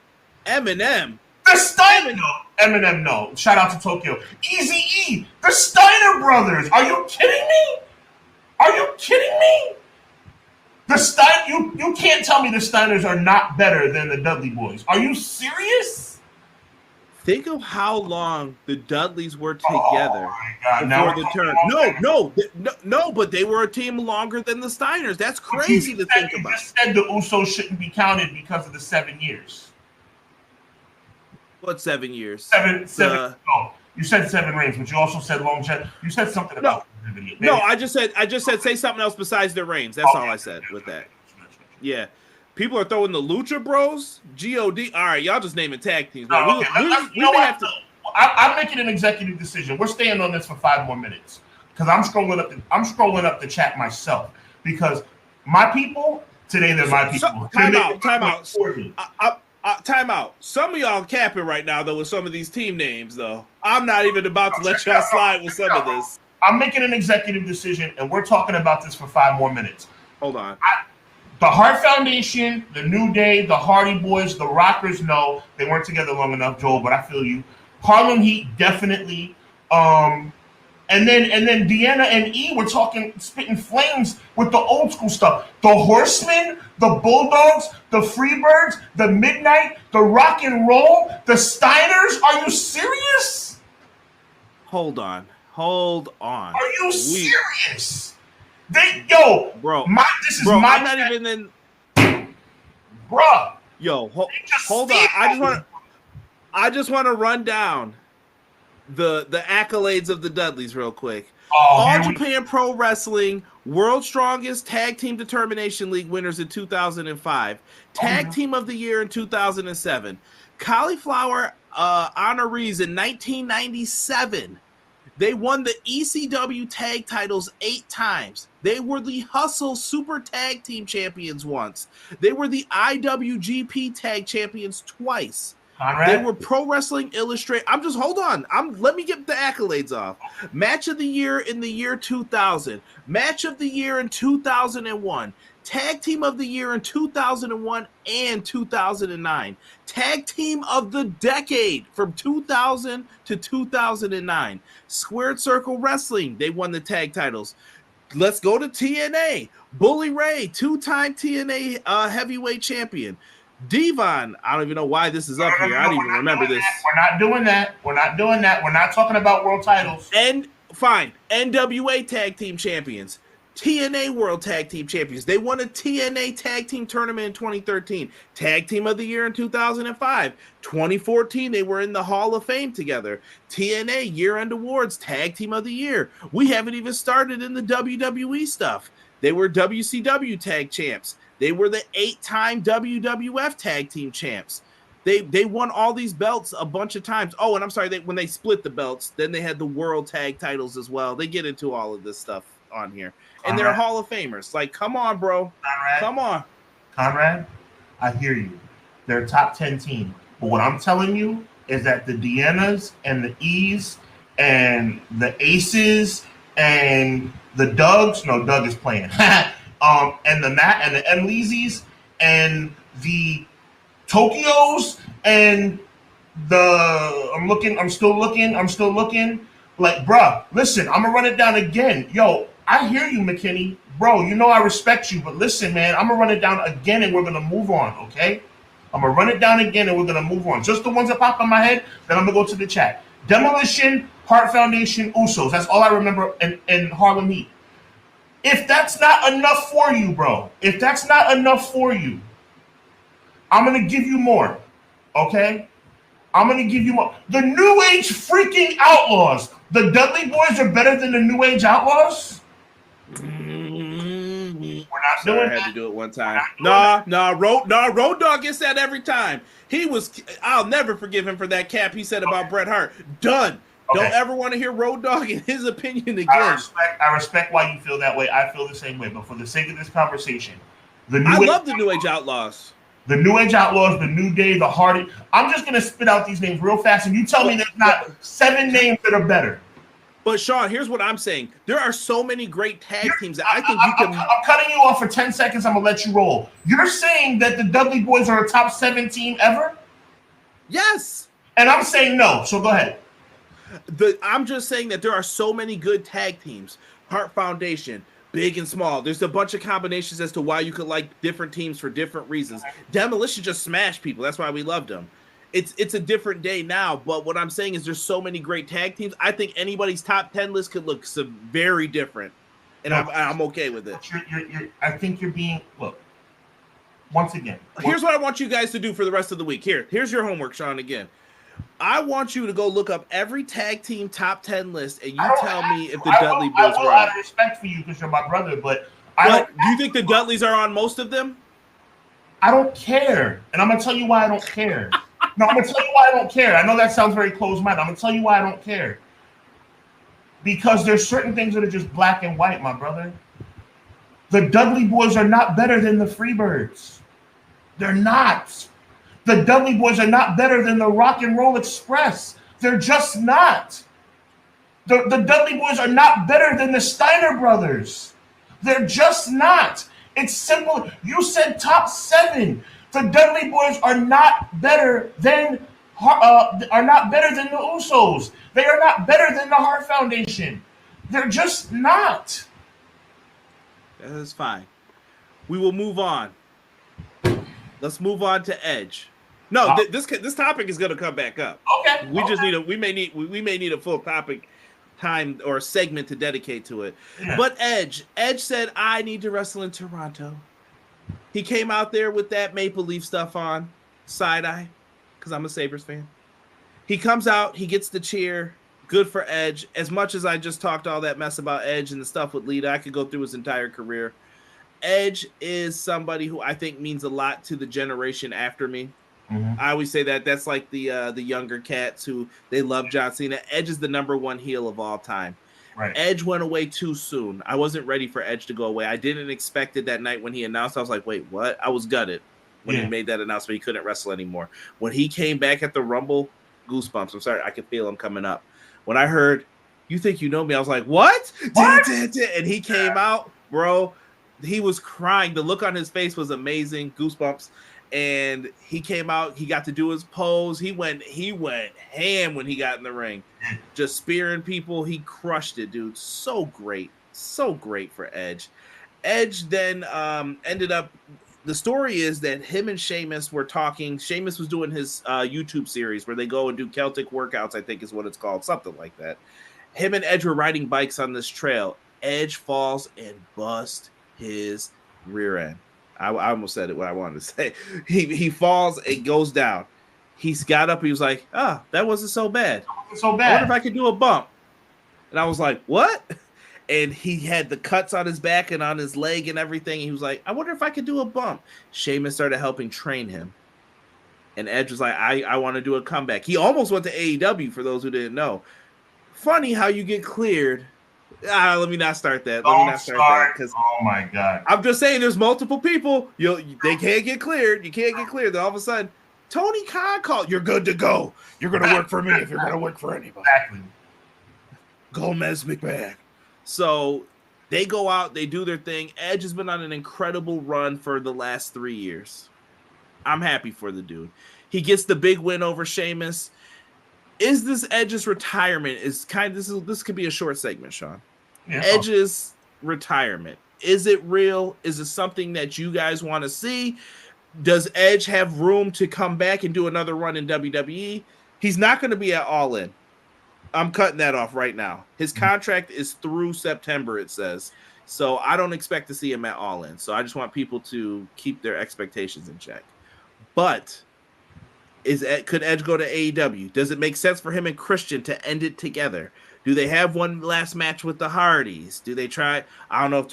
Eminem. The Steiner. Eminem, no. Shout out to Tokyo. Eazy-E. The Steiner brothers. Are you kidding me? Are you kidding me? You can't tell me the Steiners are not better than the Dudley Boys. Are you serious? Think of how long the Dudleys were together before the turn. No, but they were a team longer than the Steiners. That's crazy to think about. You just said the Usos shouldn't be counted because of the 7 years. What 7 years? Seven. No, you said 7 reigns, but you also said longevity. You said something about longevity. No, I just said say something else besides their reigns. That's all I said with that. Yeah. People are throwing the Lucha Bros, God. All right, y'all just naming tag teams. No, okay. I'm making an executive decision. We're staying on this for 5 more minutes because I'm scrolling up the chat myself because my people today they're my people. Time out. Some of y'all capping right now though with some of these team names though. I'm not even about to let y'all slide with some of this. I'm making an executive decision and we're talking about this for 5 more minutes. Hold on. The Hart Foundation, the New Day, the Hardy Boys, the Rockers, no, they weren't together long enough, Joel, but I feel you. Harlem Heat, definitely. And then Deanna and E were spitting flames with the old school stuff. The Horsemen, the Bulldogs, the Freebirds, the Midnight, the Rock and Roll, the Steiners. Are you serious? Hold on. Are you serious? Bro, this is my. I'm not even in. Bro, hold on. I just want to run down the accolades of the Dudleys real quick. All Japan Pro Wrestling World's Strongest Tag Team Determination League winners in 2005, Tag Team of the Year in 2007, Cauliflower honorees in 1997. They won the ECW tag titles 8 times. They were the Hustle Super Tag Team Champions once. They were the IWGP Tag Champions twice. Conrad? They were Pro Wrestling Illustrated. Hold on. Let me get the accolades off. Match of the Year in the year 2000. Match of the Year in 2001. Tag Team of the Year in 2001 and 2009. Tag Team of the Decade from 2000 to 2009. Squared Circle Wrestling, they won the tag titles. Let's go to TNA. Bully Ray, 2-time TNA heavyweight champion. Devon, I don't even know why this is up here. I don't even remember this. We're not doing that. We're not talking about world titles. And fine, NWA Tag Team Champions. TNA World Tag Team Champions. They won a TNA Tag Team Tournament in 2013. Tag Team of the Year in 2005. 2014, they were in the Hall of Fame together. TNA Year-End Awards, Tag Team of the Year. We haven't even started in the WWE stuff. They were WCW Tag Champs. They were the 8-time WWF Tag Team Champs. They won all these belts a bunch of times. Oh, and I'm sorry, when they split the belts, then they had the World Tag titles as well. They get into all of this stuff on here. And they're Hall of Famers. Like, come on, bro. Come on. Conrad, I hear you. They're a top 10 team. But what I'm telling you is that the Deannas and the E's and the Aces and the Dougs, no, Doug is playing, and the Matt and the Emleezes and the Tokyos and I'm still looking. Like, bruh, listen, I'm gonna run it down again. Yo, I hear you, McKinney. Bro, you know I respect you, but listen, man, I'm gonna run it down again and we're gonna move on, okay? I'm gonna run it down again and we're gonna move on. Just the ones that pop in my head, then I'm gonna go to the chat. Demolition, Hart Foundation, Usos. That's all I remember in Harlem Heat. If that's not enough for you, bro, I'm gonna give you more. Okay? I'm going to give you the New Age freaking Outlaws. The Dudley Boys are better than the New Age Outlaws? We're not doing I had to do it one time. Road Dogg gets that every time. I'll never forgive him for that cap he said about Bret Hart. Done. Okay. Don't ever want to hear Road Dogg in his opinion again. I respect why you feel that way. I feel the same way. But for the sake of this conversation, I love the New Age Outlaws. The New Age Outlaws, the New Day, the Hardy. I'm just going to spit out these names real fast, and you tell me there's not 7 names that are better. But, Sean, here's what I'm saying. There are so many great tag teams that I think you can... I'm cutting you off for 10 seconds. I'm going to let you roll. You're saying that the Dudley Boys are a top 7 team ever? Yes. And I'm saying no, so go ahead. I'm just saying that there are so many good tag teams. Hart Foundation, big and small. There's a bunch of combinations as to why you could like different teams for different reasons. Demolition just smashed people. That's why we loved them. It's a different day now, but what I'm saying is there's so many great tag teams. I think anybody's top 10 list could look very different, and I'm okay with it. I think you're being look. Once again, here's what I want you guys to do for the rest of the week. Here's your homework, Sean. Again, I want you to go look up every tag team top 10 list, and you tell me if the Dudley Boys were on. Out of respect for you because you're my brother, but do you think the Dudleys are on most of them? I don't care, and I'm gonna tell you why I don't care. No, I'm going to tell you why I don't care. I know that sounds very closed-minded. I'm going to tell you why I don't care. Because there's certain things that are just black and white, my brother. The Dudley Boys are not better than the Freebirds. They're not. The Dudley Boys are not better than the Rock and Roll Express. They're just not. The Dudley Boys are not better than the Steiner Brothers. They're just not. It's simple. You said top 7. The Dudley Boys are not better than the Usos. They are not better than the Hart Foundation. They're just not. That's fine. We will move on. Let's move on to Edge. No, this topic is going to come back up. Okay. We may need a full topic time or segment to dedicate to it. Yeah. But Edge said, I need to wrestle in Toronto. He came out there with that Maple Leaf stuff on, side-eye, because I'm a Sabres fan. He comes out, he gets the cheer, good for Edge. As much as I just talked all that mess about Edge and the stuff with Lita, I could go through his entire career. Edge is somebody who I think means a lot to the generation after me. Mm-hmm. I always say that's like the younger cats who they love John Cena. Edge is the #1 heel of all time. Right. Edge went away too soon. I wasn't ready for Edge to go away. I didn't expect it that night when he announced. I was like, wait, what? I was gutted when he made that announcement. He couldn't wrestle anymore. When he came back at the Rumble, goosebumps. I'm sorry. I could feel him coming up. When I heard, you think you know me, I was like, what? And he came out, bro. He was crying. The look on his face was amazing. Goosebumps. And he came out. He got to do his pose. He went ham when he got in the ring, just spearing people. He crushed it, dude. So great for Edge. Edge then ended up. The story is that him and Sheamus were talking. Sheamus was doing his YouTube series where they go and do Celtic workouts. I think is what it's called, something like that. Him and Edge were riding bikes on this trail. Edge falls and busts his rear end. I almost said it what I wanted to say. He falls and goes down. He's got up. He was like, that wasn't so bad. So bad. I wonder if I could do a bump. And I was like, what? And he had the cuts on his back and on his leg and everything. And he was like, I wonder if I could do a bump. Sheamus started helping train him. And Edge was like, I want to do a comeback. He almost went to AEW, for those who didn't know. Funny how you get cleared. Let me not start that. Because oh my God. I'm just saying there's multiple people. They can't get cleared. You can't get cleared. Then all of a sudden, Tony Khan called. You're good to go. You're going to work for me if you're going to work for anybody. Exactly. Gomez McMahon. So they go out. They do their thing. Edge has been on an incredible run for the last 3 years. I'm happy for the dude. He gets the big win over Sheamus. Is this Edge's retirement? This could be a short segment, Sean. Yeah. Edge's retirement. Is it real? Is it something that you guys want to see? Does Edge have room to come back and do another run in WWE? He's not going to be at All In. I'm cutting that off right now. His contract is through September, it says. So I don't expect to see him at All In. So I just want people to keep their expectations in check. But Could Edge go to AEW? Does it make sense for him and Christian to end it together? Do they have one last match with the Hardys? Do they try? I don't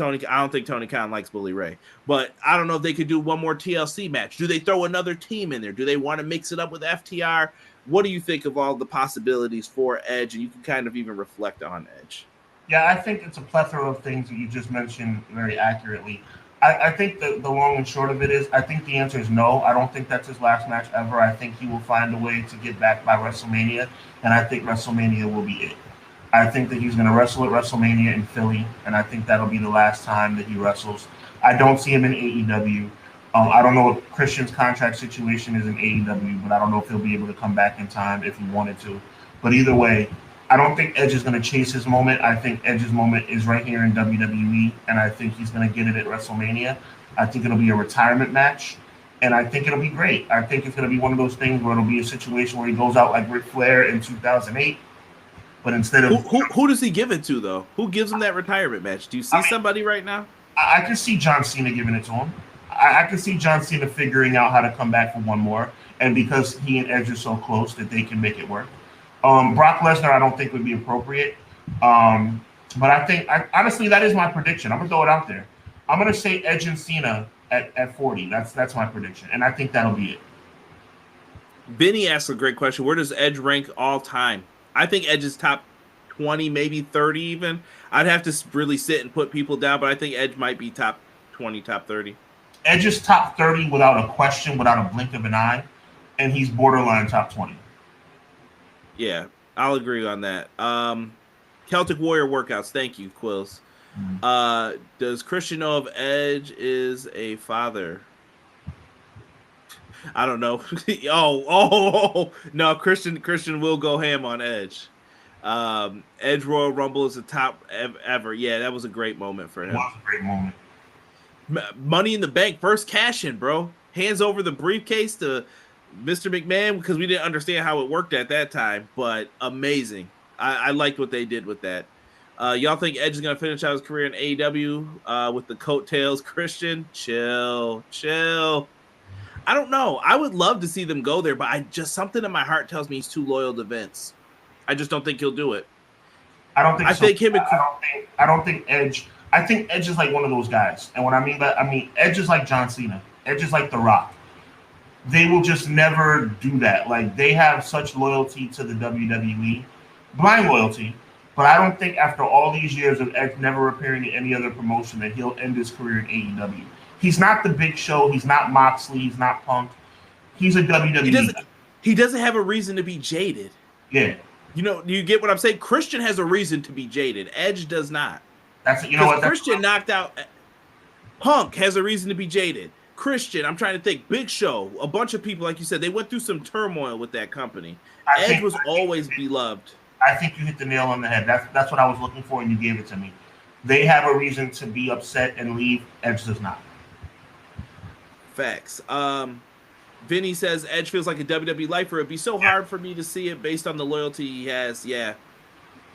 think Tony Khan likes Bully Ray, but I don't know if they could do one more TLC match. Do they throw another team in there? Do they want to mix it up with FTR? What do you think of all the possibilities for Edge? And you can kind of even reflect on Edge. Yeah, I think it's a plethora of things that you just mentioned very accurately. I think the long and short of it is, I think the answer is no. I don't think that's his last match ever. I think he will find a way to get back by WrestleMania, and I think WrestleMania will be it. I think that he's going to wrestle at WrestleMania in Philly, and I think that'll be the last time that he wrestles. I don't see him in AEW. I don't know what Christian's contract situation is in AEW, but I don't know if he'll be able to come back in time if he wanted to. But either way, I don't think Edge is going to chase his moment. I think Edge's moment is right here in WWE, and I think he's going to get it at WrestleMania. I think it'll be a retirement match, and I think it'll be great. I think it's going to be one of those things where it'll be a situation where he goes out like Ric Flair in 2008, but instead of... Who does he give it to, though? Who gives him that retirement match? Do you see somebody right now? I can see John Cena giving it to him. I can see John Cena figuring out how to come back for one more, and because he and Edge are so close that they can make it work. Brock Lesnar, I don't think would be appropriate. But I think, honestly, that is my prediction. I'm going to throw it out there. I'm going to say Edge and Cena at 40. That's my prediction. And I think that'll be it. Vinny asked a great question. Where does Edge rank all time? I think Edge is top 20, maybe 30 even. I'd have to really sit and put people down, but I think Edge might be top 20, top 30. Edge is top 30 without a question, without a blink of an eye. And he's borderline top 20. Yeah, I'll agree on that. Celtic Warrior workouts. Thank you, Quills. Does Christian know if Edge is a father? I don't know. No, Christian will go ham on Edge. Edge Royal Rumble is the top ever. Yeah, that was a great moment for him. It was a great moment. Money in the Bank, first cash in, bro. Hands over the briefcase to Mr. McMahon, because we didn't understand how it worked at that time, but amazing. I liked what they did with that. Y'all think Edge is going to finish out his career in AEW with the coattails? Christian, chill. I don't know. I would love to see them go there, but something in my heart tells me he's too loyal to Vince. I just don't think he'll do it. I don't think so. I don't think Edge. I think Edge is like one of those guys. And what I mean by Edge is like John Cena. Edge is like The Rock. They will just never do that. Like, they have such loyalty to the WWE, blind loyalty, but I don't think after all these years of Edge never appearing in any other promotion that he'll end his career in AEW. He's not the Big Show. He's not Moxley. He's not Punk. He's a WWE. He doesn't have a reason to be jaded. Yeah. You know, you get what I'm saying? Christian has a reason to be jaded. Edge does not. Christian knocked out. Punk has a reason to be jaded. Christian, I'm trying to think. Big Show, a bunch of people, like you said, they went through some turmoil with that company. Edge was always beloved. I think you hit the nail on the head. That's what I was looking for, and you gave it to me. They have a reason to be upset and leave. Edge does not. Facts. Vinny says Edge feels like a WWE lifer. It'd be so hard for me to see it based on the loyalty he has. Yeah,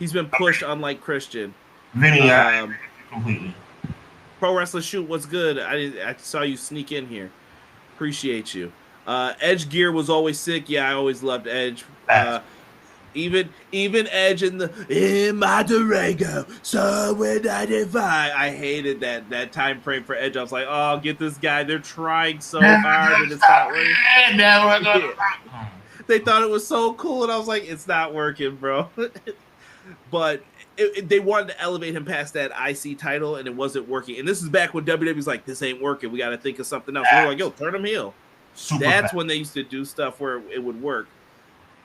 he's been pushed, unlike Christian. Vinny, completely. Pro Wrestler Shoot, what's good? I saw you sneak in here. Appreciate you. Edge gear was always sick. Yeah, I always loved Edge. Even Edge in my Durango, so when I divide. I hated that time frame for Edge. I was like, oh, get this guy. They're trying so hard and it's not working. They thought it was so cool, and I was like, it's not working, bro. But they wanted to elevate him past that IC title, and it wasn't working. And this is back when WWE was like, this ain't working. We got to think of something else. We were like, yo, turn him heel. That's when they used to do stuff where it would work.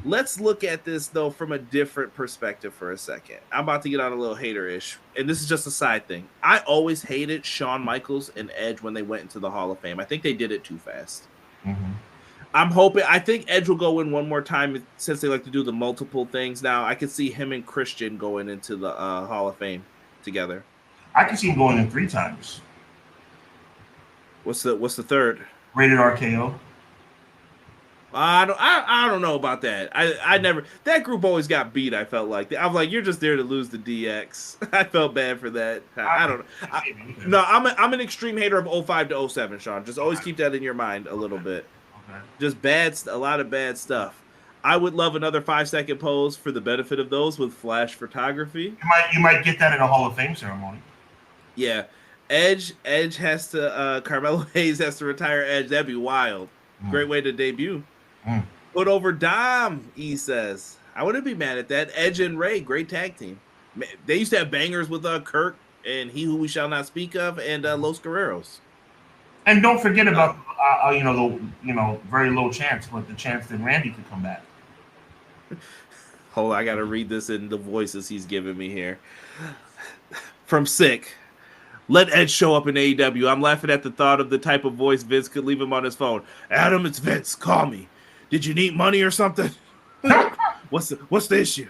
Let's look at this, though, from a different perspective for a second. I'm about to get on a little hater-ish, and this is just a side thing. I always hated Shawn Michaels and Edge when they went into the Hall of Fame. I think they did it too fast. Mm-hmm. I think Edge will go in one more time since they like to do the multiple things now. I could see him and Christian going into the Hall of Fame together. I can see him going in 3 times. What's the third? Rated RKO. I don't know about that. I never, that group always got beat. I felt like I'm like, you're just there to lose the DX. I felt bad for that. I don't know. I'm an extreme hater of 05 to 07, Sean. Just always keep that in your mind a little bit. Just a lot of bad stuff. I would love another 5-second pose for the benefit of those with flash photography. You might get that in a Hall of Fame ceremony. Yeah. Edge has to Carmelo Hayes has to retire Edge. That'd be wild. Great way to debut. Put over Dom, he says. I wouldn't be mad at that. Edge and Ray, great tag team. They used to have bangers with Kirk and He Who We Shall Not Speak Of and Los Guerreros. And don't forget about the very low chance, but the chance that Randy could come back. Hold on, I gotta read this in the voices he's giving me here. From Sick. Let Edge show up in AEW. I'm laughing at the thought of the type of voice Vince could leave him on his phone. Adam, it's Vince. Call me. Did you need money or something? What's the issue?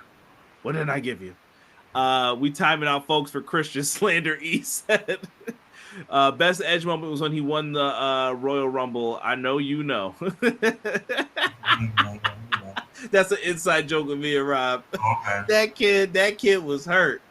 What did I give you? We time it out, folks, for Christian slander. He said, best Edge moment was when he won the Royal Rumble. I know you know. That's an inside joke with me and Rob. Okay. That kid was hurt.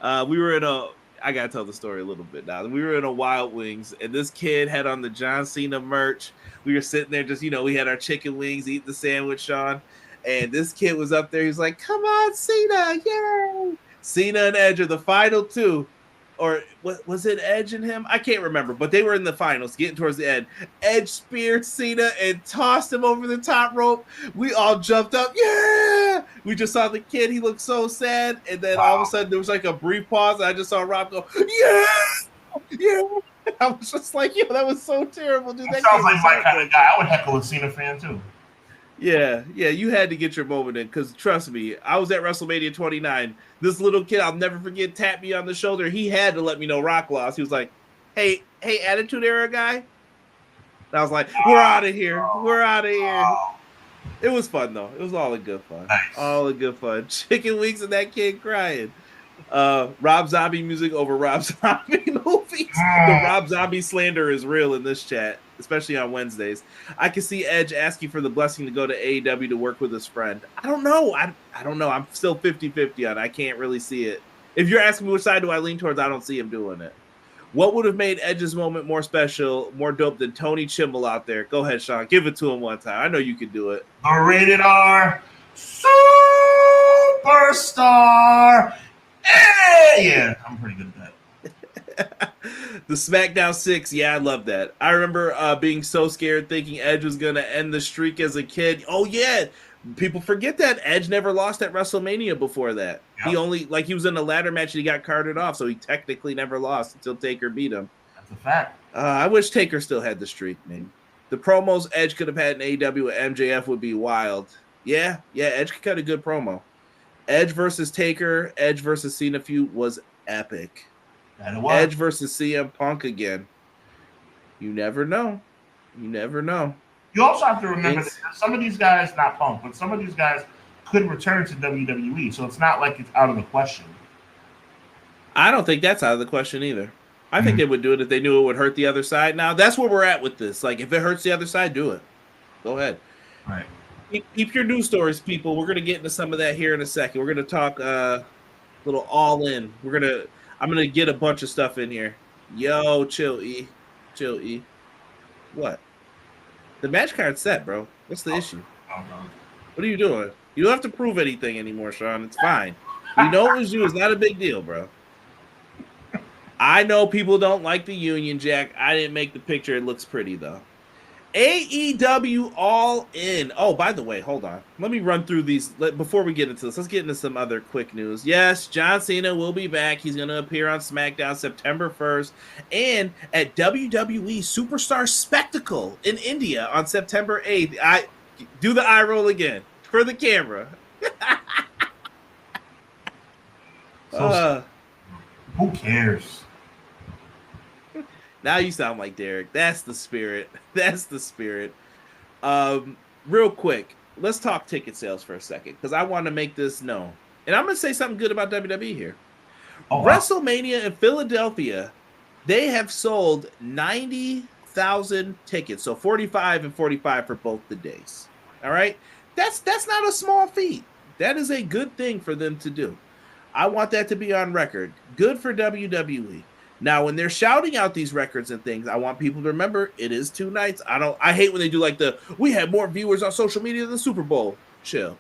We were in I gotta tell the story a little bit now. We were in a Wild Wings, and this kid had on the John Cena merch. We were sitting there just, we had our chicken wings, eating the sandwich, Sean. And this kid was up there. He's like, come on, Cena, yay! Cena and Edge are the final two. Or was it Edge and him? I can't remember, but they were in the finals, getting towards the end. Edge speared Cena and tossed him over the top rope. We all jumped up. Yeah! We just saw the kid. He looked so sad. And then all of a sudden, there was like a brief pause. And I just saw Rob go, yeah! Yeah! I was just like, yo, that was so terrible, dude. That sounds like my kind of guy. I would heckle a Cena fan, too. Yeah, you had to get your moment in, because trust me, I was at WrestleMania 29. This little kid, I'll never forget, tapped me on the shoulder. He had to let me know Rock lost. He was like, hey, Attitude Era guy? And I was like, we're out of here. We're out of here. It was fun, though. It was all in good fun. Nice. All in good fun. Chicken wings and that kid crying. Rob Zombie music over Rob Zombie movies. The Rob Zombie slander is real in this chat, especially on Wednesdays. I can see Edge asking for the blessing to go to AEW to work with his friend. I don't know. I don't know. I'm still 50-50 on it. I can't really see it. If you're asking me which side do I lean towards, I don't see him doing it. What would have made Edge's moment more special, more dope than Tony Chimble out there? Go ahead, Sean. Give it to him one time. I know you can do it. The Rated R Superstar. Hey! Yeah, I'm pretty good at that. The SmackDown 6, yeah, I love that. I remember being so scared thinking Edge was going to end the streak as a kid. Oh, yeah. People forget that Edge never lost at WrestleMania before that. Yep. He only, he was in a ladder match and he got carted off, so he technically never lost until Taker beat him. That's a fact. I wish Taker still had the streak, man. The promos Edge could have had in AEW with MJF would be wild. Yeah, Edge could cut a good promo. Edge versus Taker, Edge versus Cena feud was epic. Edge versus CM Punk again. You never know. You also have to remember that some of these guys, not Punk, but some of these guys could return to WWE, so it's not like it's out of the question. I don't think that's out of the question either. I think they would do it if they knew it would hurt the other side. Now, that's where we're at with this. If it hurts the other side, do it. Go ahead. Right. Keep your news stories, people. We're going to get into some of that here in a second. We're going to talk little all in. I'm going to get a bunch of stuff in here. Yo, chill, E. What? The match card's set, bro. What's the issue? What are you doing? You don't have to prove anything anymore, Sean. It's fine. You know it was you. It's not a big deal, bro. I know people don't like the Union Jack. I didn't make the picture. It looks pretty, though. AEW All In. Oh, by the way, hold on. Let me run through these. Before we get into this, let's get into some other quick news. Yes, John Cena will be back. He's going to appear on SmackDown September 1st and at WWE Superstar Spectacle in India on September 8th. I do the eye roll again for the camera. Who cares? Now you sound like Derek. That's the spirit. Real quick, let's talk ticket sales for a second because I want to make this known. And I'm going to say something good about WWE here. WrestleMania in Philadelphia, they have sold 90,000 tickets. So 45 and 45 for both the days. All right? That's not a small feat. That is a good thing for them to do. I want that to be on record. Good for WWE. Now, when they're shouting out these records and things, I want people to remember it is 2 nights. I hate when they do like we had more viewers on social media than the Super Bowl. Chill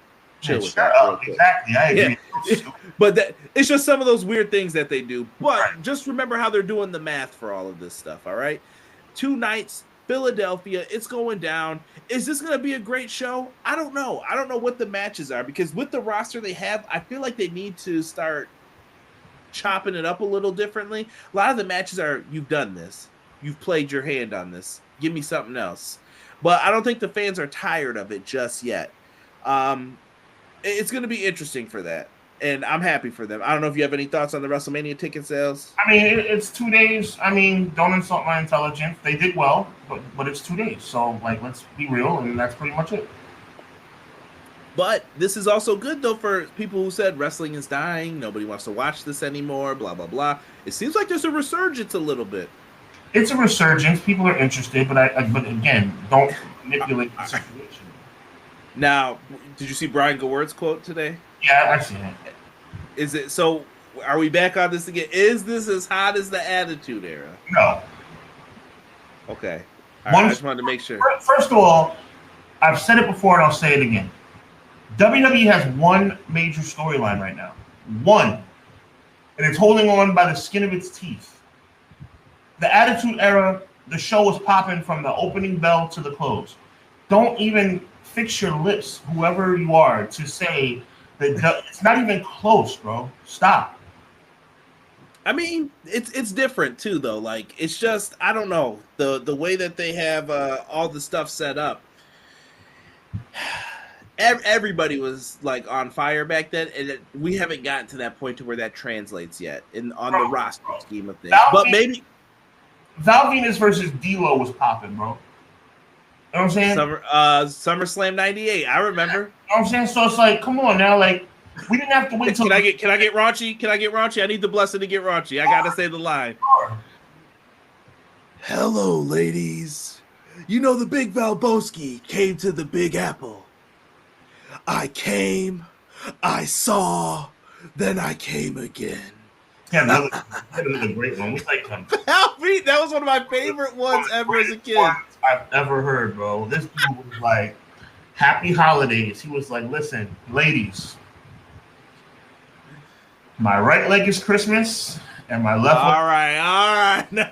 with that. Real quick. Exactly, I agree. Yeah. But it's just some of those weird things that they do. But just remember how they're doing the math for all of this stuff. All right, 2 nights, Philadelphia. It's going down. Is this going to be a great show? I don't know. I don't know what the matches are because with the roster they have, I feel like they need to start chopping it up a little differently. A lot of the matches are, you've done this, you've played your hand on this, give me something else. But I don't think the fans are tired of it just yet. It's going to be interesting for that, and I'm happy for them. I don't know if you have any thoughts on the WrestleMania ticket sales. I mean, it's 2 days. I mean, don't insult my intelligence. They did well, but it's 2 days. So, like, let's be real, and that's pretty much it. But this is also good, though, for people who said wrestling is dying, nobody wants to watch this anymore, blah, blah, blah. It seems like there's a resurgence a little bit. It's a resurgence. People are interested, but again, don't manipulate the situation. Now, did you see Brian Gewirt's quote today? Yeah, I see it. Is it so? Are we back on this again? Is this as hot as the Attitude Era? No. Okay. I just wanted to make sure. First of all, I've said it before and I'll say it again. WWE has one major storyline right now. One. And it's holding on by the skin of its teeth. The Attitude Era, the show was popping from the opening bell to the close. Don't even fix your lips, whoever you are, to say that it's not even close, bro. Stop. I mean, it's different too, though. Like, it's just, I don't know, the way that they have all the stuff set up. Everybody was like on fire back then, and we haven't gotten to that point to where that translates yet on the roster scheme of things. But maybe Val Venus versus D'Lo was popping, bro. You know what I'm saying? SummerSlam '98. I remember. You know what I'm saying? So it's like, come on now, like we didn't have to wait till. Can I get raunchy? Can I get raunchy? I need the blessing to get raunchy. I gotta say the line. Sure. Hello, ladies. You know the Big Valboski came to the Big Apple. I came, I saw, then I came again. Yeah, that was a great one. We like him. That was one of my favorite ones ever as a kid. I've ever heard, bro. This dude was like, happy holidays. He was like, listen, ladies, my right leg is Christmas and my left leg. All right. No.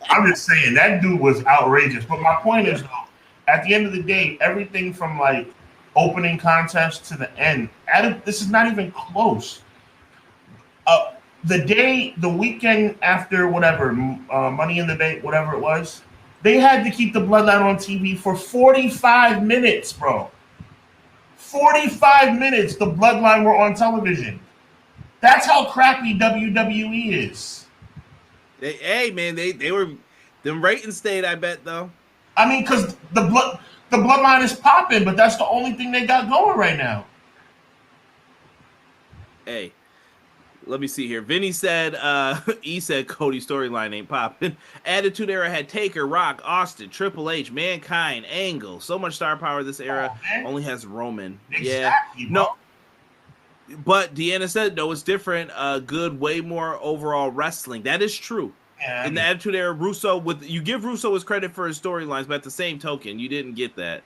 I'm just saying, that dude was outrageous. But my point is, though, at the end of the day, everything from like opening contest to the end, this is not even close. The weekend after whatever, Money in the Bank, whatever it was, they had to keep the Bloodline on TV for 45 minutes, bro. 45 minutes the Bloodline were on television. That's how crappy WWE is. Hey, man, they were, them ratings stayed, I bet, though. I mean, because the Bloodline is popping, but that's the only thing they got going right now. Hey, let me see here. Vinny said, he said Cody's storyline ain't popping. Attitude Era had Taker, Rock, Austin, Triple H, Mankind, Angle. So much star power this era only has Roman. Exactly, yeah. No. But Deanna said, no, it's different. Good, way more overall wrestling. That is true. Yeah, in the Attitude Era, Russo, you give Russo his credit for his storylines, but at the same token, you didn't get that.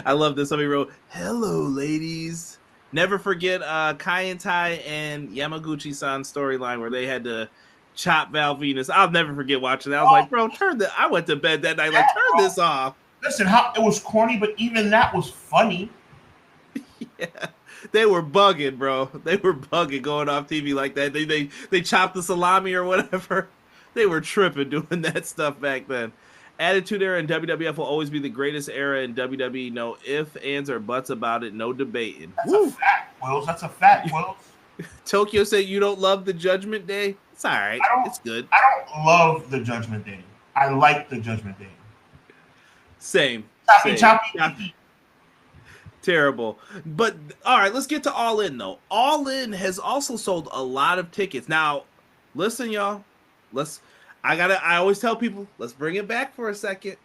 I love this. Somebody wrote, hello, ladies. Never forget Kai and Tai and Yamaguchi-san's storyline where they had to chop Val Venus. I'll never forget watching that. I was like, bro, I went to bed that night, like, turn this off. Listen, it was corny, but even that was funny. Yeah. They were bugging, bro. They were bugging going off TV like that. They chopped the salami or whatever. They were tripping doing that stuff back then. Attitude Era and WWF will always be the greatest era in WWE. No ifs, ands, or buts about it. No debating. That's a fact, Wills. That's a fact, Wills. Tokyo said you don't love the Judgment Day. It's all right. It's good. I don't love the Judgment Day. I like the Judgment Day. Same. Choppy. Terrible. But all right, let's get to All In though. All In has also sold a lot of tickets. Now, listen, y'all. I always tell people, let's bring it back for a second.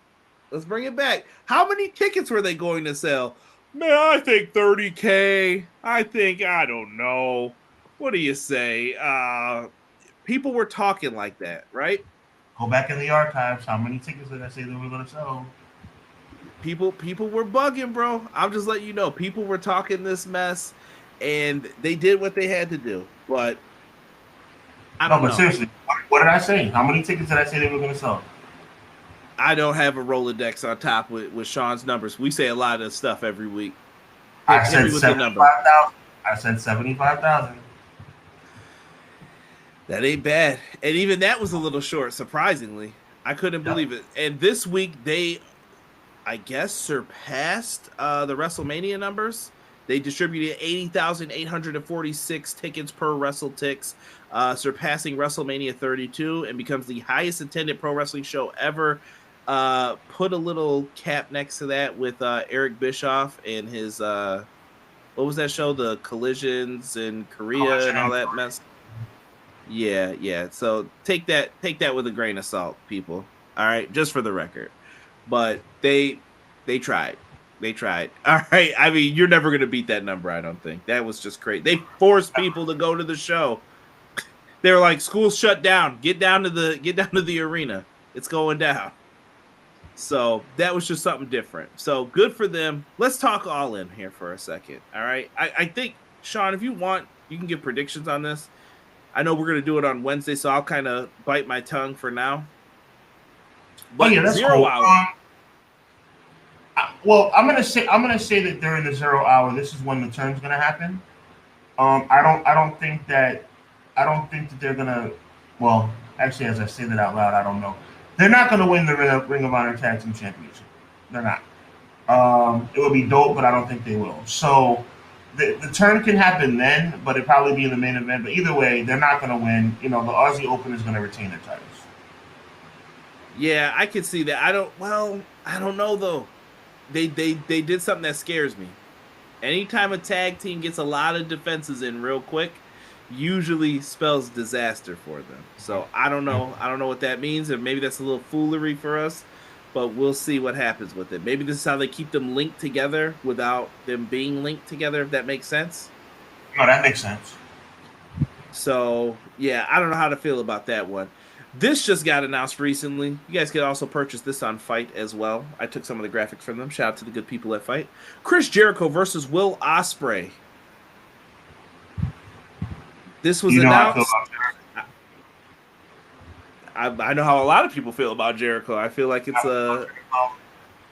Let's bring it back. How many tickets were they going to sell? Man, I think 30K. I don't know. What do you say? people were talking like that, right? Go back in the archives. How many tickets did I say they were going to sell? People were bugging, bro. I'm just letting you know. People were talking this mess, and they did what they had to do. But I don't know. Seriously, what did I say? How many tickets did I say they were going to sell? I don't have a Rolodex on top with Sean's numbers. We say a lot of stuff every week. I said 75,000. I said 75,000. That ain't bad. And even that was a little short, surprisingly. I couldn't believe it. And this week, they, I guess, surpassed the WrestleMania numbers. They distributed 80,846 tickets per WrestleTix, surpassing WrestleMania 32, and becomes the highest attended pro wrestling show ever. Put a little cap next to that with Eric Bischoff and his, what was that show? The Collisions in Korea and all that mess. Yeah. So take that with a grain of salt, people. All right, just for the record. But they tried. They tried. All right. I mean, you're never gonna beat that number, I don't think. That was just crazy. They forced people to go to the show. They were like, school's shut down. Get down to the arena. It's going down. So that was just something different. So good for them. Let's talk All In here for a second. All right. I think, Sean, if you want, you can give predictions on this. I know we're going to do it on Wednesday, so I'll kind of bite my tongue for now. But that's 0 cool. hour. Well, I'm gonna say that during the 0 hour, this is when the turn's gonna happen. I don't think that they're gonna. Well, actually, as I say that out loud, I don't know. They're not gonna win the Ring of Honor Tag Team Championship. They're not. It would be dope, but I don't think they will. So the turn can happen then, but it'd probably be in the main event. But either way, they're not gonna win. You know, the Aussie Open is gonna retain their titles. Yeah, I can see that. I don't know though. They did something that scares me. Anytime a tag team gets a lot of defenses in real quick, usually spells disaster for them. So I don't know. I don't know what that means, and maybe that's a little foolery for us, but we'll see what happens with it. Maybe this is how they keep them linked together without them being linked together, if that makes sense. No, that makes sense. So yeah, I don't know how to feel about that one. This just got announced recently. You guys can also purchase this on Fight as well. I took some of the graphics from them. Shout out to the good people at Fight. Chris Jericho versus Will Ospreay. This was announced. I know how a lot of people feel about Jericho. I feel like it's a.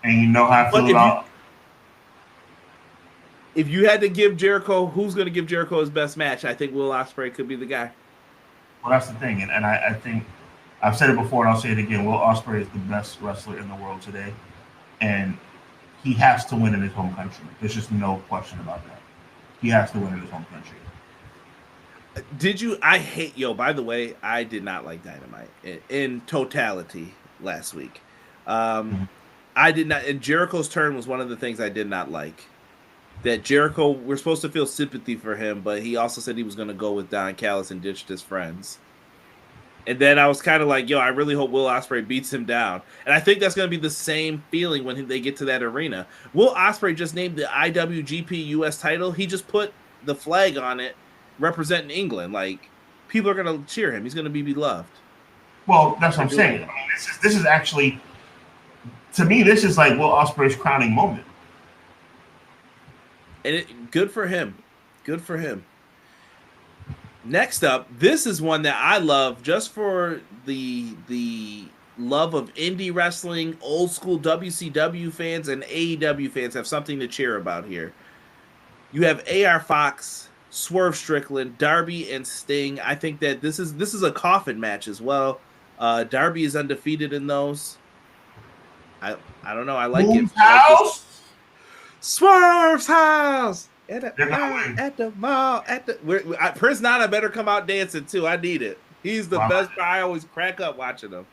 And you know how I feel about. If you had to give Jericho, who's going to give Jericho his best match? I think Will Ospreay could be the guy. Well, that's the thing, and I think. I've said it before, and I'll say it again. Will Ospreay is the best wrestler in the world today, and he has to win in his home country. There's just no question about that. He has to win in his home country. By the way, I did not like Dynamite in totality last week. I did not, and Jericho's turn was one of the things I did not like. That Jericho, we're supposed to feel sympathy for him, but he also said he was going to go with Don Callis and ditched his friends. And then I was kind of like, I really hope Will Ospreay beats him down. And I think that's going to be the same feeling when they get to that arena. Will Ospreay just named the IWGP US title. He just put the flag on it representing England. Like, people are going to cheer him. He's going to be beloved. Well, that's what I'm saying. I mean, this is actually, to me, this is like Will Ospreay's crowning moment. And good for him. Good for him. Next up, this is one that I love just for the love of indie wrestling. Old school WCW fans and AEW fans have something to cheer about here. You have AR Fox, Swerve Strickland, Darby, and Sting. I think that this is a coffin match as well. Darby is undefeated in those. I don't know. I like it. House? Swerve's house. At the mall, Prince Nana better come out dancing too. I need it. He's the best. I always crack up watching him.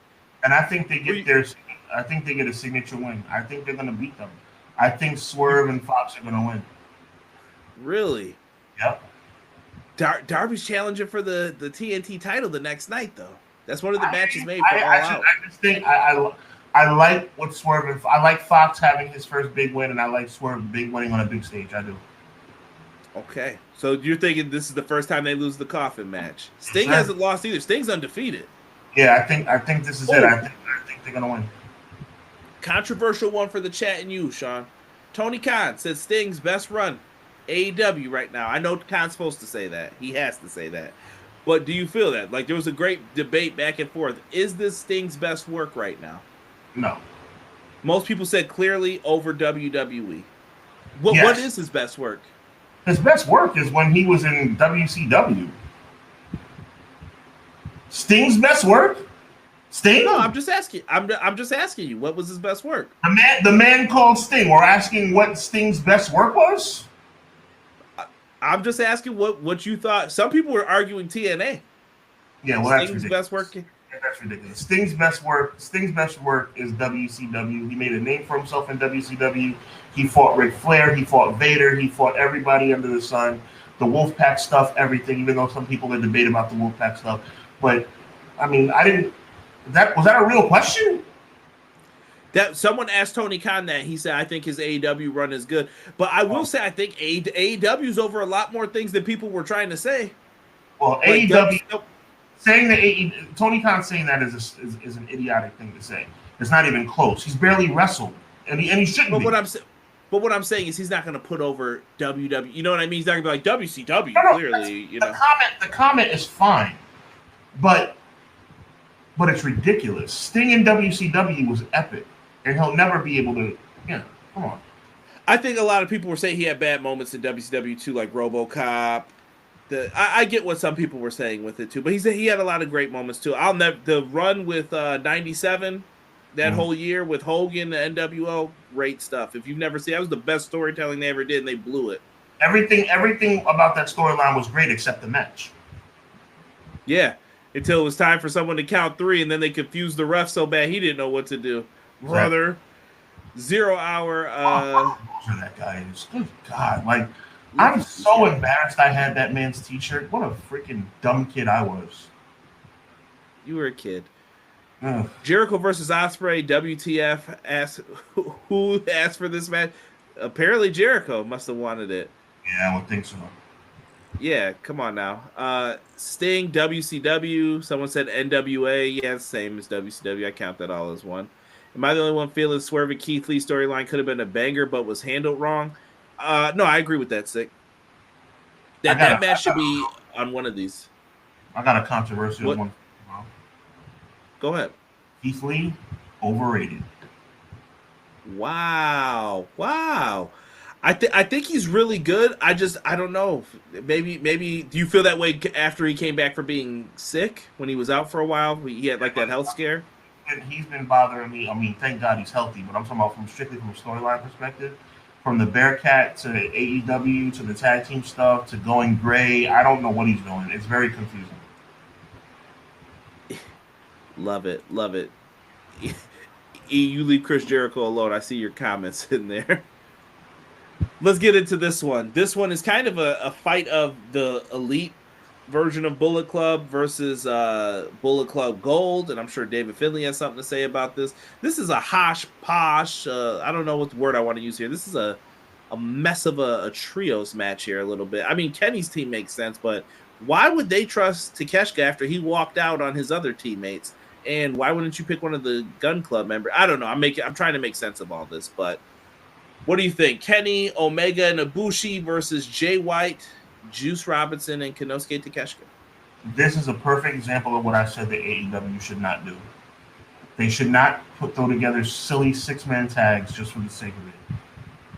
And I think they get I think they get a signature win. I think they're gonna beat them. I think Swerve and Fox are gonna win. Really? Yep. Darby's challenging for the TNT title the next night, though. That's one of the matches made for All Out. I just think I like what Swerve. I like Fox having his first big win, and I like Swerve big winning on a big stage. I do. Okay, so you're thinking this is the first time they lose the coffin match? Sting hasn't lost either. Sting's undefeated. Yeah, I think this is it. I think they're gonna win. Controversial one for the chat and you, Sean. Tony Khan says Sting's best run AEW right now. I know Khan's supposed to say that. He has to say that. But do you feel that? Like, there was a great debate back and forth. Is this Sting's best work right now? No. Most people said clearly over WWE. What is his best work? His best work is when he was in WCW. Sting's best work? Sting? No, I'm just asking. I'm just asking you. What was his best work? The man called Sting. We're asking what Sting's best work was? I'm just asking what you thought. Some people were arguing TNA. Yeah, well, that's Sting's ridiculous. best work. Yeah, that's ridiculous. Sting's best work is WCW. He made a name for himself in WCW. He fought Ric Flair. He fought Vader. He fought everybody under the sun. The Wolfpack stuff, everything. Even though some people had debate about the Wolfpack stuff, but I mean, was that a real question? That someone asked Tony Khan that. He said, I think his AEW run is good. But I will say, I think AEW's over a lot more things than people were trying to say. Well, AEW saying that Tony Khan saying that is an idiotic thing to say. It's not even close. He's barely wrestled, and he shouldn't be. But what I'm saying is he's not going to put over WWE. You know what I mean? He's not going to be like WCW. Clearly, The comment is fine, but it's ridiculous. Sting in WCW was epic, and he'll never be able to. Yeah, come on. I think a lot of people were saying he had bad moments in WCW too, like RoboCop. I get what some people were saying with it too, but he had a lot of great moments too. The run with '97, that whole year with Hogan, the NWO, great stuff. If you've never seen, that was the best storytelling they ever did, and they blew it. Everything about that storyline was great except the match. Yeah, until it was time for someone to count 3, and then they confused the ref so bad he didn't know what to do. Brother, 0 hour. For that guy is good God, like. I'm so embarrassed I had that man's t-shirt. What a freaking dumb kid I was. You were a kid. Ugh. Jericho versus Ospreay, WTF asked who asked for this match? Apparently Jericho must have wanted it. Yeah, I would think so. Yeah, come on now. Sting, WCW. Someone said NWA. Yeah, same as WCW. I count that all as one. Am I the only one feeling Swerve and Keith Lee storyline could have been a banger but was handled wrong? No, I agree with that, Sick. That match should be on one of these. I got a controversial one. Go ahead. Keith Lee, overrated. Wow. I think he's really good. I don't know. Maybe do you feel that way after he came back from being sick when he was out for a while? He had like that health scare. And he's been bothering me. I mean, thank God he's healthy, but I'm talking about strictly from a storyline perspective. From the Bearcat to AEW to the tag team stuff to going gray. I don't know what he's doing. It's very confusing. Love it. You leave Chris Jericho alone. I see your comments in there. Let's get into this one. This one is kind of a fight of the elite version of Bullet Club versus Bullet Club Gold, and I'm sure David Finley has something to say about this. This is a posh. I don't know what word I want to use here. This is a mess of a trios match here a little bit. I mean, Kenny's team makes sense, but why would they trust Takeshita after he walked out on his other teammates? And why wouldn't you pick one of the Gun Club members? I don't know. I'm trying to make sense of all this, but what do you think? Kenny, Omega, and Ibushi versus Jay White, Juice Robinson, and Konosuke Takeshita. This is a perfect example of what I said that AEW should not do. They should not throw together silly 6-man tags just for the sake of it.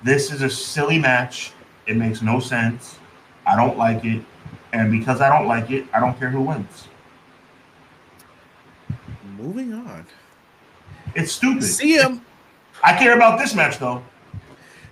This is a silly match. It makes no sense. I don't like it. And because I don't like it, I don't care who wins. Moving on. It's stupid. I care about this match, though.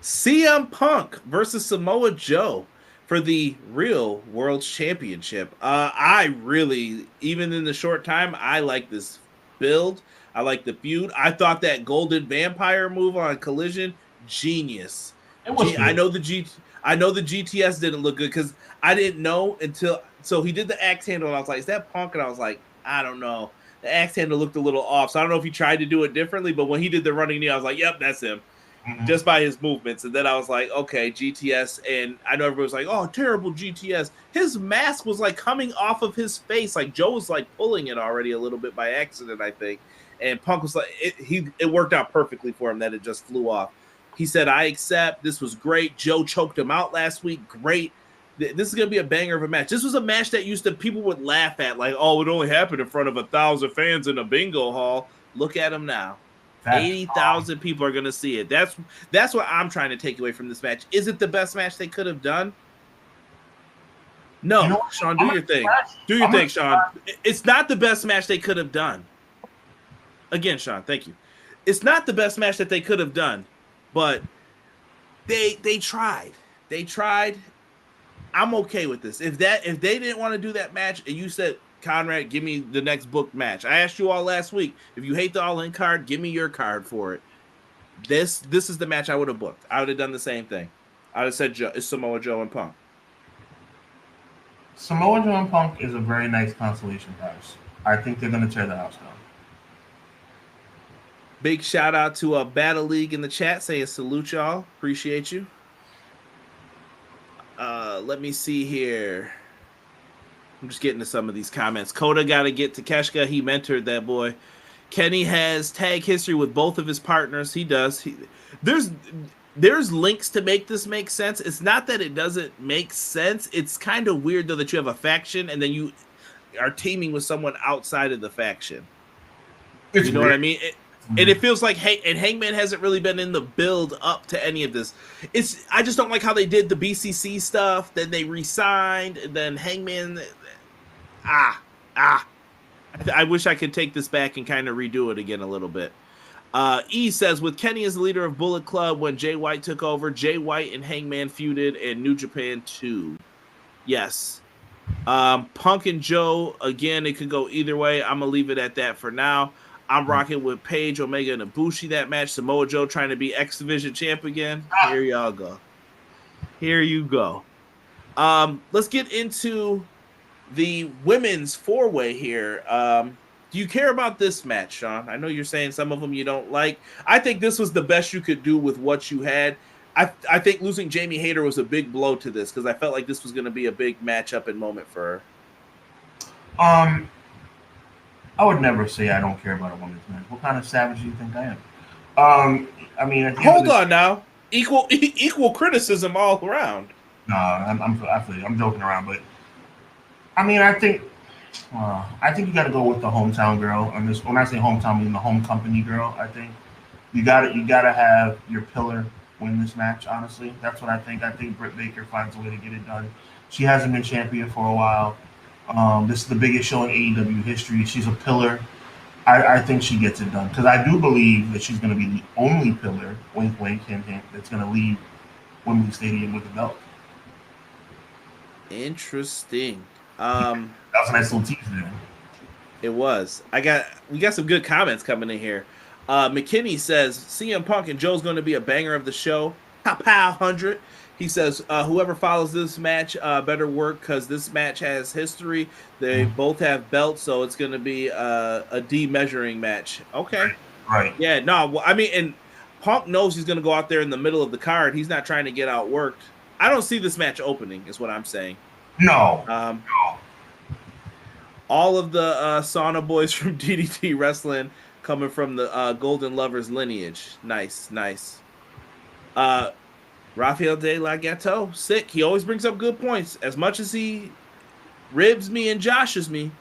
CM Punk versus Samoa Joe for the real World Championship. I really, even in the short time, I like this build. I like the feud. I thought that Golden Vampire move on Collision, genius. I know the GTS didn't look good because I didn't know until he did the axe handle and I was like, is that Punk? And I was like, I don't know. The axe handle looked a little off, so I don't know if he tried to do it differently. But when he did the running knee, I was like, yep, that's him. just by his movements. And then I was like, okay, GTS. And I know everybody was like, oh, terrible GTS. His mask was like coming off of his face. Like Joe was like pulling it already a little bit by accident, I think. And Punk was like, it worked out perfectly for him that it just flew off. He said, I accept. This was great. Joe choked him out last week. Great. This is going to be a banger of a match. This was a match that people would laugh at. Like, oh, it only happened in front of 1,000 fans in a bingo hall. Look at him now. 80,000 people are going to see it. That's what I'm trying to take away from this match. Is it the best match they could have done? No. You know, Sean, do your thing. Do your thing, Sean. It's not the best match they could have done. Again, Sean, thank you. It's not the best match that they could have done, but they tried. They tried. I'm okay with this. If they didn't want to do that match and you said, Conrad, give me the next booked match. I asked you all last week, if you hate the All-In card, give me your card for it. This is the match I would have booked. I would have done the same thing. I would have said it's Samoa Joe and Punk. Samoa Joe and Punk is a very nice consolation prize. I think they're going to tear the house down. Big shout out to Battle League in the chat saying salute y'all. Appreciate you. Let me see here. I'm just getting to some of these comments. Coda got to get to Keshka. He mentored that boy. Kenny has tag history with both of his partners. He does. There's links to make this make sense. It's not that it doesn't make sense. It's kind of weird, though, that you have a faction and then you are teaming with someone outside of the faction. You know what I mean? And it feels like Hangman hasn't really been in the build up to any of this. I just don't like how they did the BCC stuff. Then they re-signed. And then Hangman. I wish I could take this back and kind of redo it again a little bit. E says, with Kenny as the leader of Bullet Club when Jay White took over, Jay White and Hangman feuded in New Japan 2. Yes. Punk and Joe, again, it could go either way. I'm going to leave it at that for now. I'm rocking with Paige, Omega, and Ibushi that match. Samoa Joe trying to be X Division champ again. Here y'all go. Here you go. Let's get into the women's four-way here. Do you care about this match, Sean? I know you're saying some of them you don't like. I think this was the best you could do with what you had. I think losing Jamie Hayter was a big blow to this because I felt like this was going to be a big matchup and moment for her. I would never say I don't care about a women's match. What kind of savage do you think I am? I mean, hold on now. Equal criticism all around. No, I'm joking around, but I mean, I think you got to go with the hometown girl. And this, when I say hometown, I mean the home company girl. I think you got to have your pillar win this match. Honestly, that's what I think. I think Britt Baker finds a way to get it done. She hasn't been champion for a while. This is the biggest show in AEW history. She's a pillar. I think she gets it done because I do believe that she's going to be the only pillar, wink, wink, hint, hint, that's going to leave Wembley Stadium with the belt. Interesting. That was a nice little teaser there. It was. We got some good comments coming in here. McKinney says CM Punk and Joe's going to be a banger of the show. Pow 100. He says, whoever follows this match better work because this match has history. They both have belts, so it's going to be a de-measuring match. Okay. Right. Yeah, no, I mean, and Punk knows he's going to go out there in the middle of the card. He's not trying to get outworked. I don't see this match opening, is what I'm saying. No. All of the sauna boys from DDT Wrestling coming from the Golden Lovers lineage. Nice. Rafael De La Gâteau, sick. He always brings up good points. As much as he ribs me and joshes me,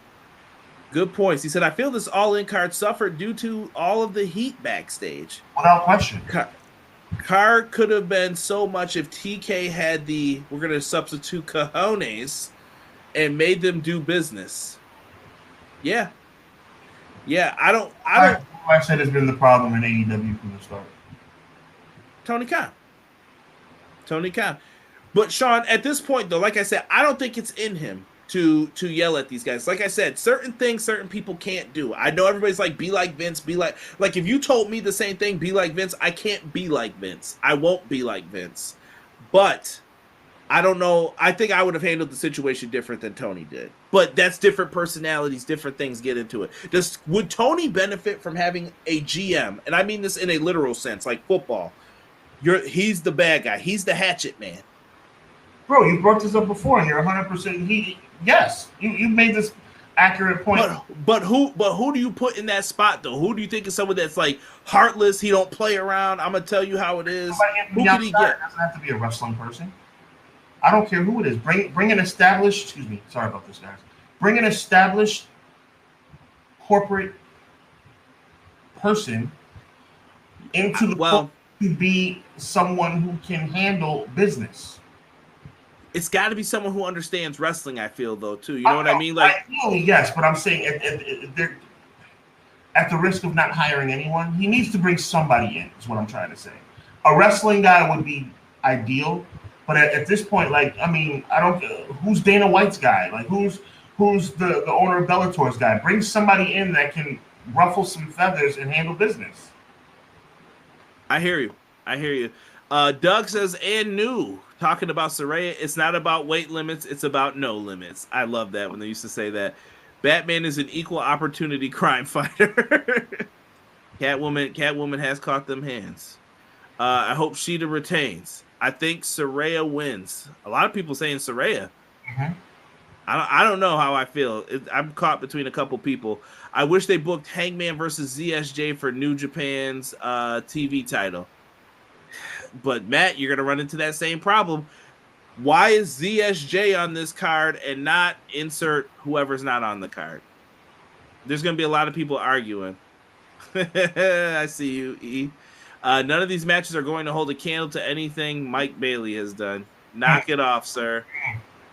good points. He said, I feel this All-In card suffered due to all of the heat backstage. Without question. Card could have been so much if TK had we're going to substitute cojones and made them do business. Yeah. I said has been the problem in AEW from the start. Tony Khan. But Sean, at this point, though, like I said, I don't think it's in him to yell at these guys. Like I said, certain things certain people can't do. I know everybody's like, be like Vince, be like if you told me the same thing, be like Vince, I can't be like Vince. I won't be like Vince. But I don't know. I think I would have handled the situation different than Tony did. But that's different personalities, different things get into it. Would Tony benefit from having a GM? And I mean this in a literal sense, like football. He's the bad guy. He's the hatchet man. Bro, you brought this up before, and you're 100%. Yes, you made this accurate point. But who do you put in that spot though? Who do you think is someone that's like heartless? He don't play around. I'm gonna tell you how it is. Who can he get? It doesn't have to be a wrestling person. I don't care who it is. Bring an established. Excuse me. Sorry about this, guys. Bring an established corporate person into the to be someone who can handle business. It's got to be someone who understands wrestling. I feel though too. You know what I mean? Like, yes, but I'm saying at the risk of not hiring anyone, he needs to bring somebody in. Is what I'm trying to say. A wrestling guy would be ideal, but at this point, like, I mean, I don't. Who's Dana White's guy? Like, who's the owner of Bellator's guy? Bring somebody in that can ruffle some feathers and handle business. I hear you. Doug says, and new. Talking about Saraya, it's not about weight limits, it's about no limits. I love that when they used to say that. Batman is an equal opportunity crime fighter. Catwoman has caught them hands. I hope Sheeta retains. I think Saraya wins. A lot of people saying Saraya. Mm-hmm. I don't know how I feel. I'm caught between a couple people. I wish they booked Hangman versus ZSJ for New Japan's TV title. But Matt, you're gonna run into that same problem. Why is ZSJ on this card and not insert whoever's not on the card? There's gonna be a lot of people arguing. I see you, E. None of these matches are going to hold a candle to anything Mike Bailey has done. Knock it off, sir.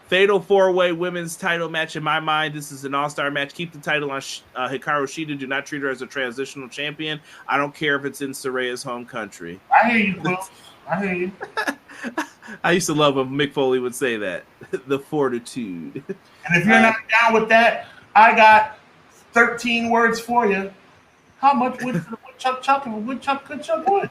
Fatal 4-way women's title match. In my mind, this is an all-star match. Keep the title on Hikaru Shida. Do not treat her as a transitional champion. I don't care if it's in Saraya's home country. I hear you, Will. I hear you. I used to love when Mick Foley would say that. The fortitude. And if you're not down with that, I got 13 words for you. How much wood for the woodchuck chuck if a woodchuck could chuck wood?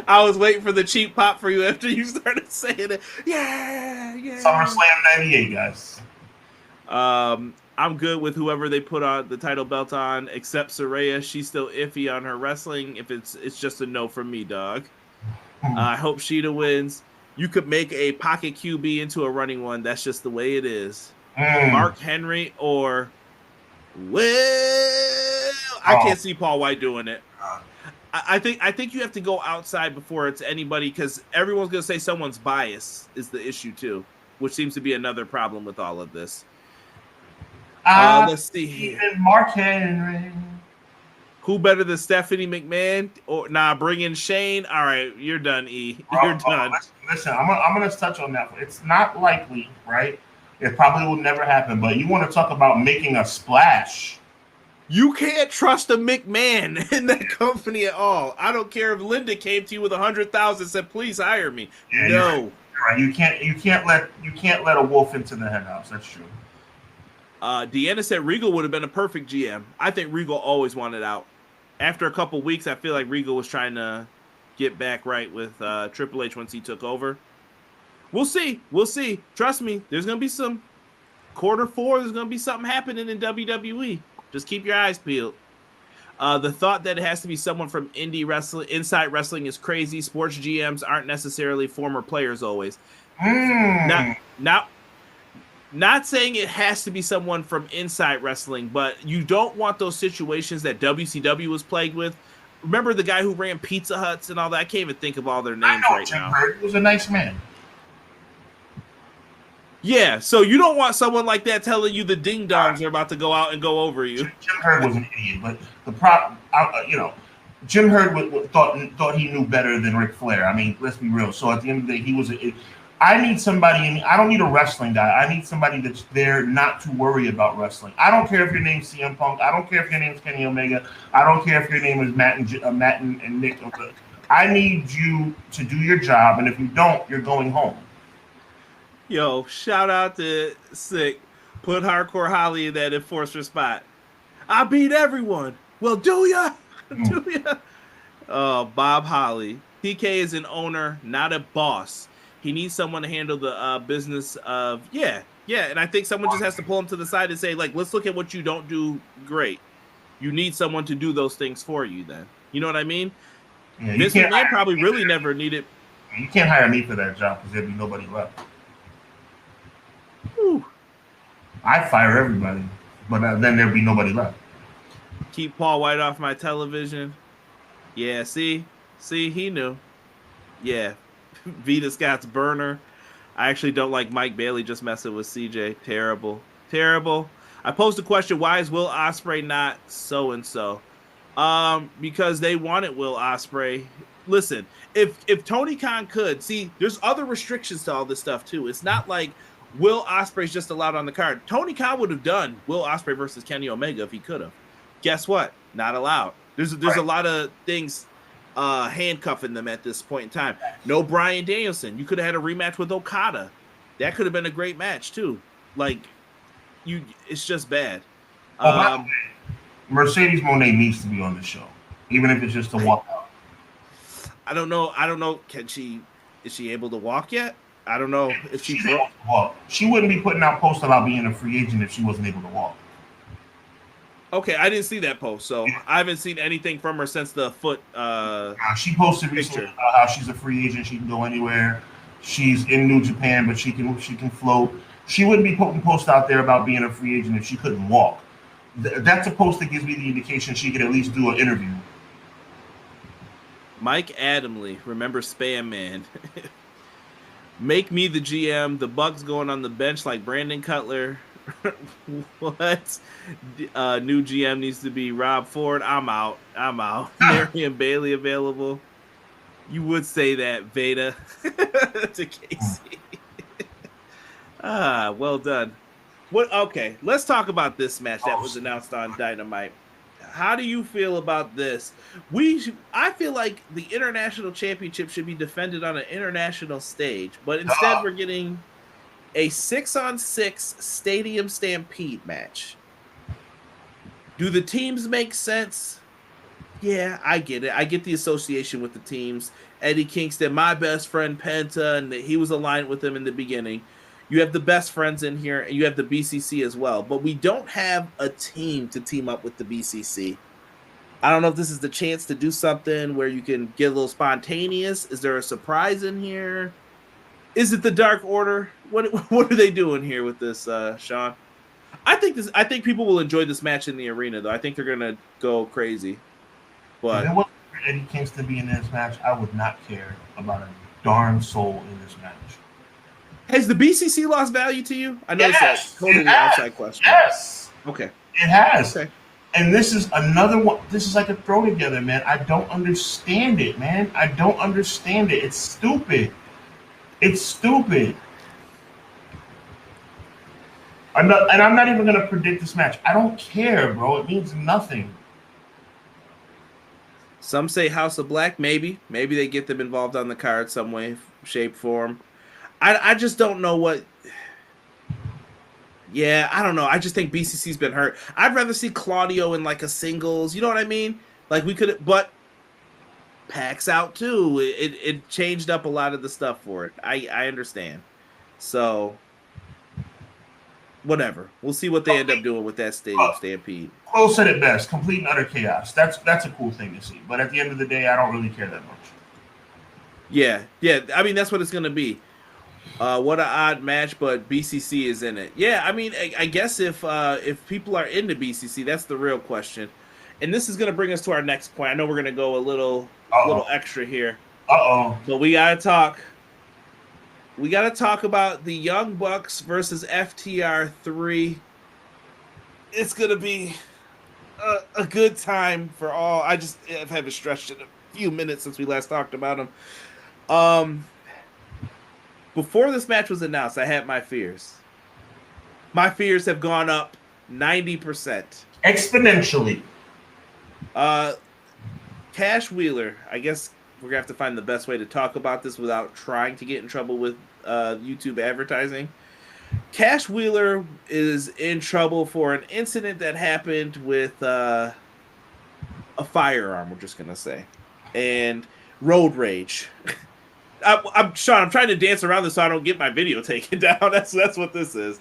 I was waiting for the cheap pop for you after you started saying it. Yeah. SummerSlam 98, guys. I'm good with whoever they put on the title belt on, except Saraya. She's still iffy on her wrestling. If it's just a no from me, dog. I hope Sheeta wins. You could make a pocket QB into a running one. That's just the way it is. Mark Henry or I can't see Paul White doing it. I think you have to go outside before it's anybody, because everyone's going to say someone's bias is the issue too, which seems to be another problem with all of this. Let's see here. Mark Henry. Who better than Stephanie McMahon? Or bring in Shane. All right, you're done, E. You're done. Listen, I'm gonna touch on that. It's not likely, right? It probably will never happen. But you want to talk about making a splash? You can't trust a McMahon in that company at all. I don't care if Linda came to you with 100,000 and said, "Please hire me." Yeah, no, you're right. You can't let a wolf into the henhouse. That's true. Deanna said Regal would have been a perfect GM. I think Regal always wanted out. After a couple weeks, I feel like Regal was trying to get back right with Triple H once he took over. We'll see. Trust me, there's going to be some Q4. There's going to be something happening in WWE. Just keep your eyes peeled. The thought that it has to be someone from Inside Wrestling is crazy. Sports GMs aren't necessarily former players always. Not saying it has to be someone from Inside Wrestling, but you don't want those situations that WCW was plagued with. Remember the guy who ran Pizza Huts and all that? I can't even think of all their names right now. He was a nice man. Yeah, so you don't want someone like that telling you the ding-dongs are about to go out and go over you. Jim Herd was an idiot, but the problem, Jim Herd thought he knew better than Ric Flair. I mean, let's be real. So at the end of the day, he was I need somebody, I don't need a wrestling guy. I need somebody that's there not to worry about wrestling. I don't care if your name's CM Punk. I don't care if your name's Kenny Omega. I don't care if your name is Matt and Nick. I need you to do your job, and if you don't, you're going home. Yo, shout out to Sick. Put Hardcore Holly in that enforcer spot. I beat everyone. Well, do ya? Do ya? Oh, Bob Holly. PK is an owner, not a boss. He needs someone to handle the business of, yeah. And I think someone just has to pull him to the side and say, like, let's look at what you don't do great. You need someone to do those things for you then. You know what I mean? Yeah, you Vince can't McMahon probably really never needed. you can't hire me for that job because there'd be nobody left. Whew, I'd fire everybody, but then there'd be nobody left. keep Paul White off my television. Yeah, see, he knew. Yeah, Vita Scott's burner. I actually don't like Mike Bailey just messing with CJ. Terrible, terrible. I posed a question: why is Will Ospreay not so and so? Because they wanted Will Ospreay. Listen, if Tony Khan could see, there's other restrictions to all this stuff too. It's not like Will Ospreay's just allowed on the card. Tony Khan would have done Will Ospreay versus Kenny Omega if he could have. Guess what? Not allowed. There's a lot of things handcuffing them at this point in time. No Bryan Danielson. You could have had a rematch with Okada. That could have been a great match too. Like it's just bad. Mercedes Moné needs to be on the show, even if it's just to walk out. I don't know. Is she able to walk yet? I don't know if she's able to walk. She wouldn't be putting out posts about being a free agent if she wasn't able to walk. Okay, I didn't see that post, so I haven't seen anything from her since the foot. She posted recently how she's a free agent. She can go anywhere. She's in New Japan, but she can float. She wouldn't be putting posts out there about being a free agent if she couldn't walk. That's a post that gives me the indication she could at least do an interview. Mike Adamley, remember Spam Man. Make me the GM. The Bucks going on the bench like Brandon Cutler. What? New GM needs to be Rob Ford. I'm out. Marion Bailey available. You would say that, Veda, to Casey. Well done. What? Okay, let's talk about this match that was announced on Dynamite. How do you feel about this? I feel like the International Championship should be defended on an international stage, but instead we're getting a 6-on-6 stadium stampede match. Do the teams make sense? Yeah, I get it. I get the association with the teams. Eddie Kingston, my best friend Penta, and he was aligned with him in the beginning. You have the best friends in here, and you have the BCC as well. But we don't have a team to team up with the BCC. I don't know if this is the chance to do something where you can get a little spontaneous. Is there a surprise in here? Is it the Dark Order? What are they doing here with this, Sean? I think people will enjoy this match in the arena, though. I think they're gonna go crazy. But if it wasn't for Eddie Kingston being in this match, I would not care about a darn soul in this match. Has the BCC lost value to you? I know yes, it's a totally outside question. Yes. Okay. It has. Okay. And this is another one. This is like a throw together, man. I don't understand it, man. I don't understand it. It's stupid. It's stupid. I'm not even going to predict this match. I don't care, bro. It means nothing. Some say House of Black, maybe. Maybe they get them involved on the card some way, shape, form. I just don't know what. Yeah, I don't know. I just think BCC's been hurt. I'd rather see Claudio in like a singles. You know what I mean? Like we could, but Pac's out too. It changed up a lot of the stuff for it. I understand. So whatever. We'll see what they end up doing with that stadium stampede. Close said it best. Complete and utter chaos. That's a cool thing to see. But at the end of the day, I don't really care that much. Yeah. I mean, that's what it's gonna be. What an odd match, but BCC is in it. Yeah, I mean, I guess if people are into BCC, that's the real question. And this is going to bring us to our next point. I know we're going to go a little extra here. But we got to talk. We got to talk about the Young Bucks versus FTR 3. It's going to be a good time for all. I haven't stretched it a few minutes since we last talked about them. Before this match was announced, I had my fears. My fears have gone up 90%. Exponentially. Cash Wheeler, I guess we're going to have to find the best way to talk about this without trying to get in trouble with YouTube advertising. Cash Wheeler is in trouble for an incident that happened with a firearm, we're just going to say. And road rage. I'm Sean. I'm trying to dance around this so I don't get my video taken down. That's what this is.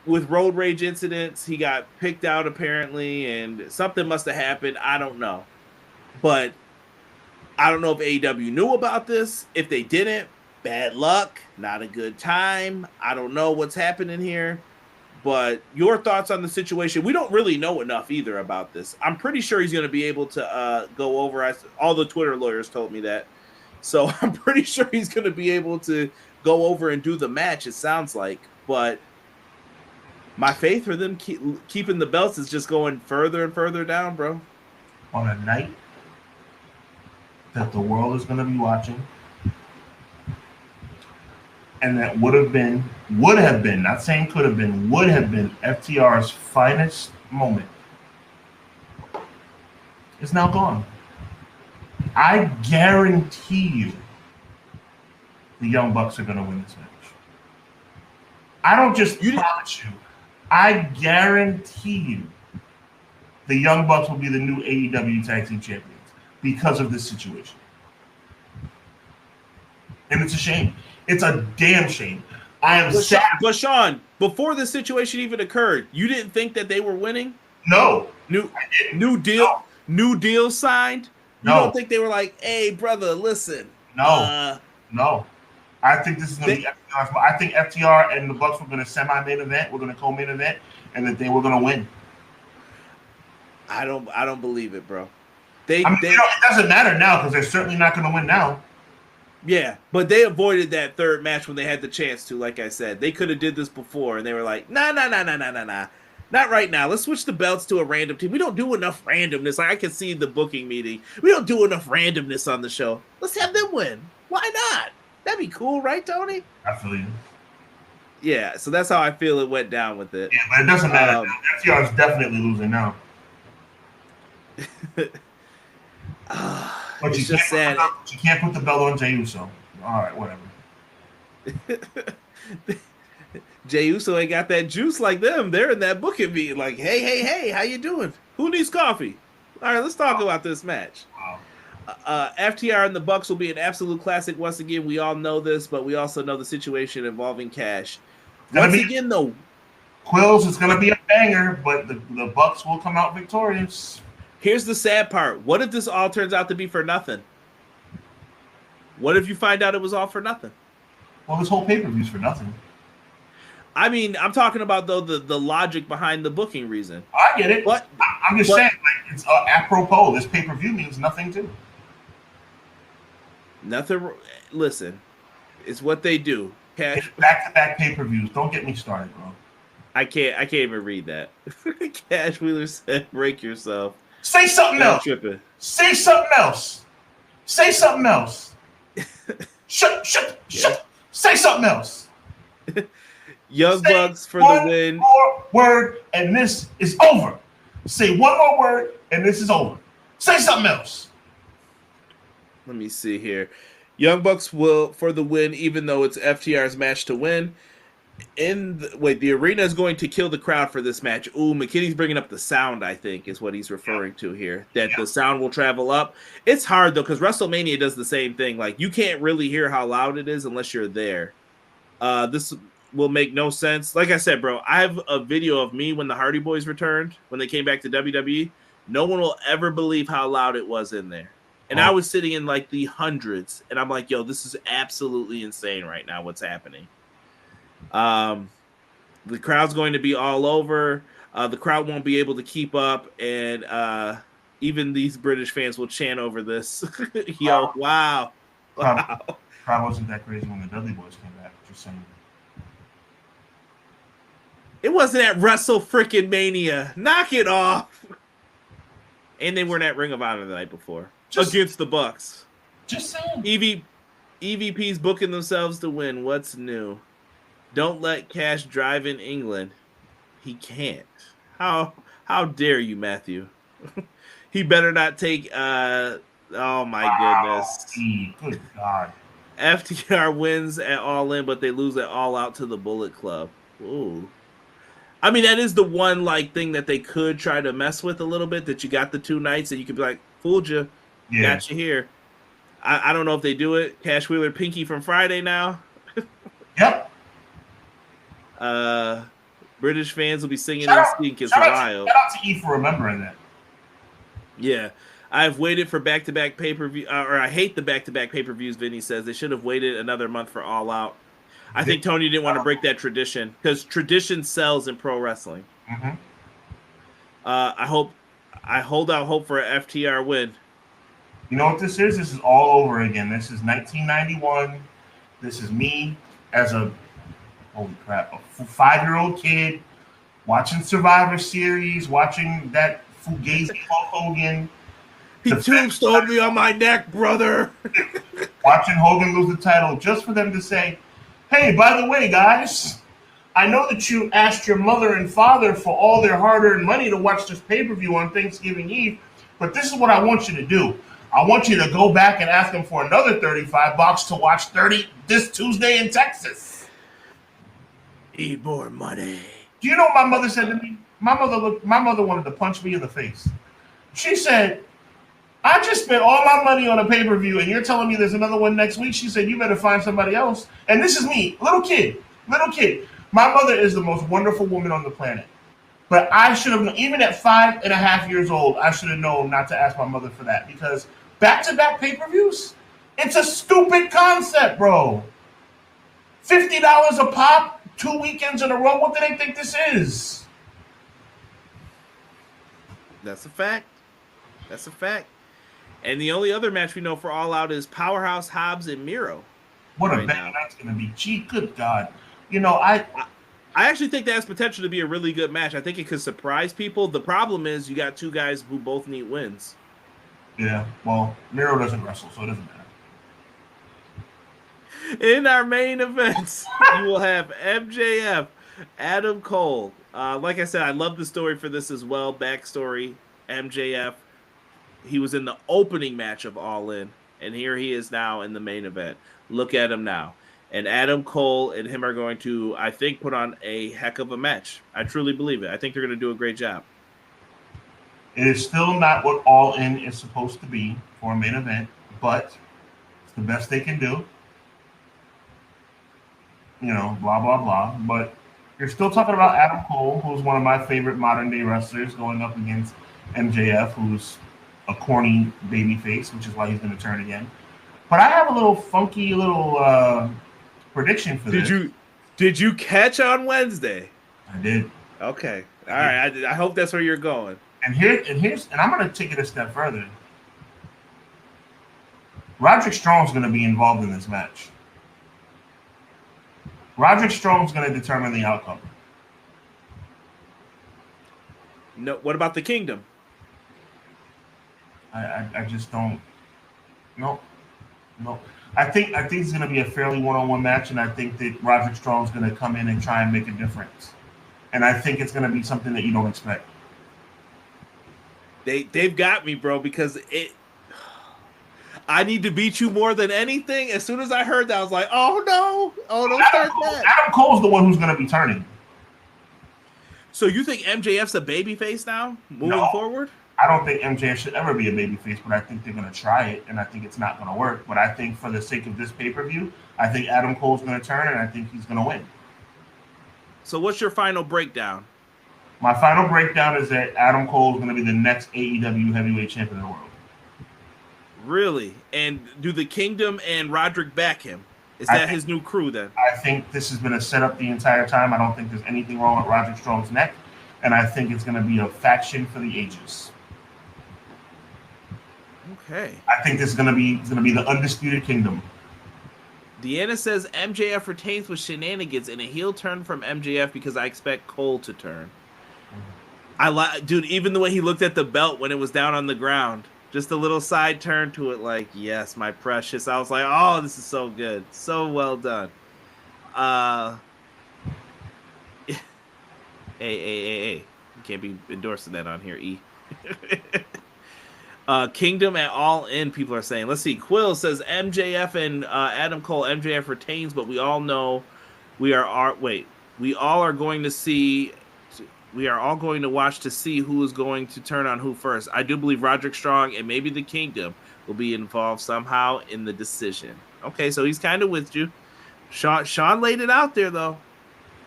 With road rage incidents, he got picked out apparently, and something must have happened. I don't know, but I don't know if AEW knew about this. If they didn't, bad luck, not a good time. I don't know what's happening here. But your thoughts on the situation? We don't really know enough either about this. I'm pretty sure he's going to be able to go over. All the Twitter lawyers told me that. So I'm pretty sure he's going to be able to go over and do the match, it sounds like. But my faith for them keeping the belts is just going further and further down, bro. On a night that the world is going to be watching, and that would have been, not saying could have been, would have been FTR's finest moment, is now gone. I guarantee you the Young Bucks are going to win this match. I don't just promise you. I guarantee you the Young Bucks will be the new AEW Tag Team Champions because of this situation. And it's a shame. It's a damn shame. I am sad. But Sean, before this situation even occurred, you didn't think that they were winning? No. New deal signed? You don't think they were like, hey, brother, listen. No. No. I think this is going to be FTR. I think FTR and the Bucks were going to semi-main event. We're going to co-main event, and that they were going to win. I don't believe it, bro. It doesn't matter now because they're certainly not going to win now. Yeah, but they avoided that third match when they had the chance to. Like I said, they could have did this before, and they were like, nah, not right now. Let's switch the belts to a random team. We don't do enough randomness. Like, I can see the booking meeting. We don't do enough randomness on the show. Let's have them win. Why not? That'd be cool, right, Tony? I feel you. Yeah, so that's how I feel it went down with it. Yeah, but it doesn't matter. FTR is definitely losing now. But you can't put the belt on Jey Uso. All right, whatever. Jey Uso ain't got that juice like them. They're in that booking meeting like, hey, how you doing? Who needs coffee? All right, let's talk about this match. Wow. FTR and the Bucks will be an absolute classic once again. We all know this, but we also know the situation involving Cash. Once again, though, Quills is going to be a banger, but the Bucks will come out victorious. Here's the sad part. What if this all turns out to be for nothing? What if you find out it was all for nothing? Well, this whole pay-per-view is for nothing. I mean, I'm talking about, though, the logic behind the booking reason. I get it. But I'm just saying, like, it's apropos. This pay-per-view means nothing, too. Nothing. Listen, it's what they do. Cash. Back-to-back pay-per-views. Don't get me started, bro. I can't even read that. Cash Wheeler said, break yourself. Say something else. Tripping. Say something else. Say something else. Shut. Say something else. Young Bucks for the win. One more word, and this is over. Say one more word, and this is over. Say something else. Let me see here. Young Bucks will for the win, even though it's FTR's match to win. The arena is going to kill the crowd for this match. Ooh, McKinney's bringing up the sound, I think, is what he's referring to here. That the sound will travel up. It's hard, though, because WrestleMania does the same thing. Like, you can't really hear how loud it is unless you're there. This will make no sense. Like I said, bro, I have a video of me when the Hardy Boys returned, when they came back to WWE. No one will ever believe how loud it was in there. And I was sitting in, like, the hundreds. And I'm like, yo, this is absolutely insane right now, what's happening. The crowd's going to be all over. The crowd won't be able to keep up, and even these British fans will chant over this. Yo, wow. Crowd wasn't that crazy when the Dudley Boys came back. Just saying. It wasn't at Wrestle Frickin' Mania. Knock it off. And they weren't at Ring of Honor the night before against the Bucks. Just saying. EVP's booking themselves to win. What's new? Don't let Cash drive in England. He can't. How dare you, Matthew? He better not take oh my goodness. Good God. FTR wins at All In, but they lose at All Out to the Bullet Club. Ooh. I mean, that is the one like thing that they could try to mess with a little bit, that you got the 2 nights and you could be like, fooled you. Yeah. Got you here. I don't know if they do it. Cash Wheeler Pinky from Friday now. Yep. British fans will be singing and stink. It's wild. Shout out to E for remembering that. Yeah. I've waited for back-to-back pay-per-view, or I hate the back-to-back pay-per-views. Vinny says they should have waited another month for All Out. I think Tony didn't want to break that tradition because tradition sells in pro wrestling. Mm-hmm. I hold out hope for a FTR win. You know what this is? This is all over again. This is 1991. This is me as a, holy crap, a 5-year-old kid watching Survivor Series, watching that Fugazi Hulk Hogan. He tombstoned me on my neck, brother. Watching Hogan lose the title just for them to say, hey, by the way, guys, I know that you asked your mother and father for all their hard-earned money to watch this pay-per-view on Thanksgiving Eve, but this is what I want you to do. I want you to go back and ask them for another $35 to watch 30 this Tuesday in Texas. Need more money. Do you know what my mother said to me? My mother wanted to punch me in the face. She said, I just spent all my money on a pay-per-view and you're telling me there's another one next week? She said, you better find somebody else. And this is me, little kid. My mother is the most wonderful woman on the planet. But I should have, even at 5.5 years old, I should have known not to ask my mother for that because back-to-back pay-per-views, it's a stupid concept, bro. $50 a pop, 2 weekends in a row. What do they think this is? That's a fact. And the only other match we know for All Out is Powerhouse Hobbs and Miro. What a bang that's going to be. Gee, good God. You know, I actually think that has potential to be a really good match. I think it could surprise people. The problem is you got two guys who both need wins. Yeah, well, Miro doesn't wrestle, so it doesn't matter. In our main events, you will have MJF, Adam Cole. Like I said, I love the story for this as well. Backstory, MJF. He was in the opening match of All In, and here he is now in the main event. Look at him now. And Adam Cole and him are going to, I think, put on a heck of a match. I truly believe it. I think they're going to do a great job. It is still not what All In is supposed to be for a main event, but it's the best they can do. You know, blah, blah, blah. But you're still talking about Adam Cole, who's one of my favorite modern-day wrestlers, going up against MJF, who's a corny baby face, which is why he's going to turn again. But I have a little funky prediction for this. Did you catch on Wednesday? I did. Okay. All right. I hope that's where you're going. And I'm going to take it a step further. Roderick Strong's going to be involved in this match. Roderick Strong's going to determine the outcome. No. What about the Kingdom? I just don't. No. I think it's going to be a fairly one-on-one match, and I think that Roderick Strong's going to come in and try and make a difference. And I think it's going to be something that you don't expect. They've got me, bro, because I need to beat you more than anything. As soon as I heard that, I was like, oh no, don't start that. Adam Cole's the one who's going to be turning. So you think MJF's a babyface now, moving forward? I don't think MJF should ever be a babyface, but I think they're going to try it, and I think it's not going to work. But I think for the sake of this pay-per-view, I think Adam Cole's going to turn, and I think he's going to win. So what's your final breakdown? My final breakdown is that Adam Cole is going to be the next AEW heavyweight champion of the world. Really? And do the Kingdom and Roderick back him? Is that his new crew then? I think this has been a setup the entire time. I don't think there's anything wrong with Roderick Strong's neck, and I think it's going to be a faction for the ages. Okay. I think this is going to be the Undisputed Kingdom. Deanna says MJF retains with shenanigans and a heel turn from MJF because I expect Cole to turn. Dude, even the way he looked at the belt when it was down on the ground, just a little side turn to it, like, yes, my precious. I was like, oh, this is so good, so well done. Hey, you can't be endorsing that on here, E. Kingdom at All In, people are saying. Let's see. Quill says MJF and Adam Cole. MJF retains, but we all know we are all going to watch to see who is going to turn on who first. I do believe Roderick Strong and maybe the Kingdom will be involved somehow in the decision. Okay, so he's kind of with you. Sean laid it out there, though.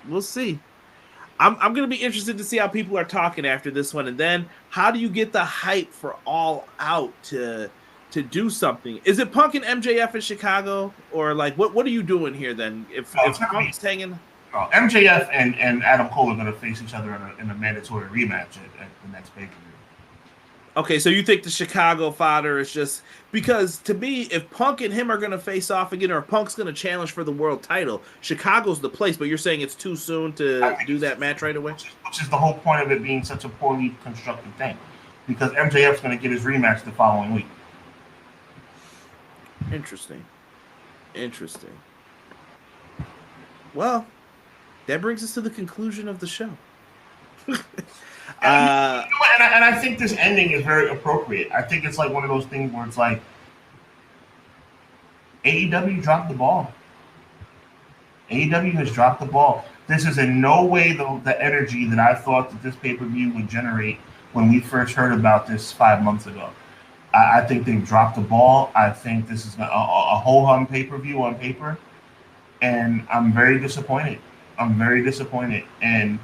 We'll see. I'm going to be interested to see how people are talking after this one. And then how do you get the hype for All Out to do something? Is it Punk and MJF in Chicago? Or like, what are you doing here then? If Punk's hanging... MJF and Adam Cole are going to face each other in a mandatory rematch at the next pay-per-view. Okay, so you think the Chicago fodder is just... Because to me, if Punk and him are going to face off again, or if Punk's going to challenge for the world title, Chicago's the place, but you're saying it's too soon to do that match right away? Which is the whole point of it being such a poorly constructed thing. Because MJF's going to get his rematch the following week. Interesting. Well, that brings us to the conclusion of the show. And I think this ending is very appropriate. I think it's like one of those things where it's like AEW dropped the ball. AEW has dropped the ball. This is in no way the energy that I thought that this pay-per-view would generate when we first heard about this 5 months ago. I think they've dropped the ball. I think this is a ho-hum pay-per-view on paper, and I'm very disappointed. And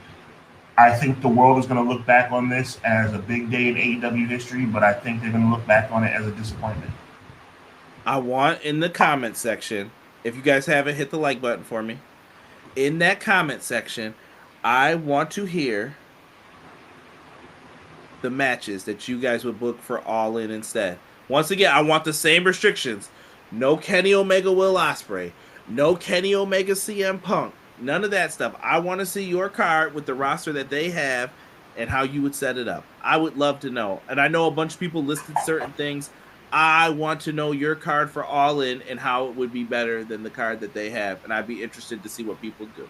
I think the world is going to look back on this as a big day in AEW history, but I think they're going to look back on it as a disappointment. I want in the comment section, if you guys haven't hit the like button for me, in that comment section, I want to hear the matches that you guys would book for All In instead. Once again, I want the same restrictions. No Kenny Omega Will Ospreay. No Kenny Omega CM Punk. None of that stuff. I want to see your card with the roster that they have and how you would set it up. I would love to know. And I know a bunch of people listed certain things. I want to know your card for All In and how it would be better than the card that they have. And I'd be interested to see what people do.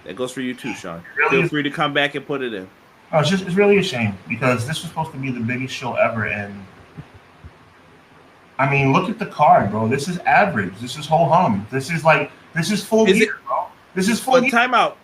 That goes for you too, Sean. Feel free to come back and put it in. Oh, it's really a shame because this was supposed to be the biggest show ever. And I mean, look at the card, bro. This is average. This is ho-hum. This is full gear, bro. This is full gear. Time out.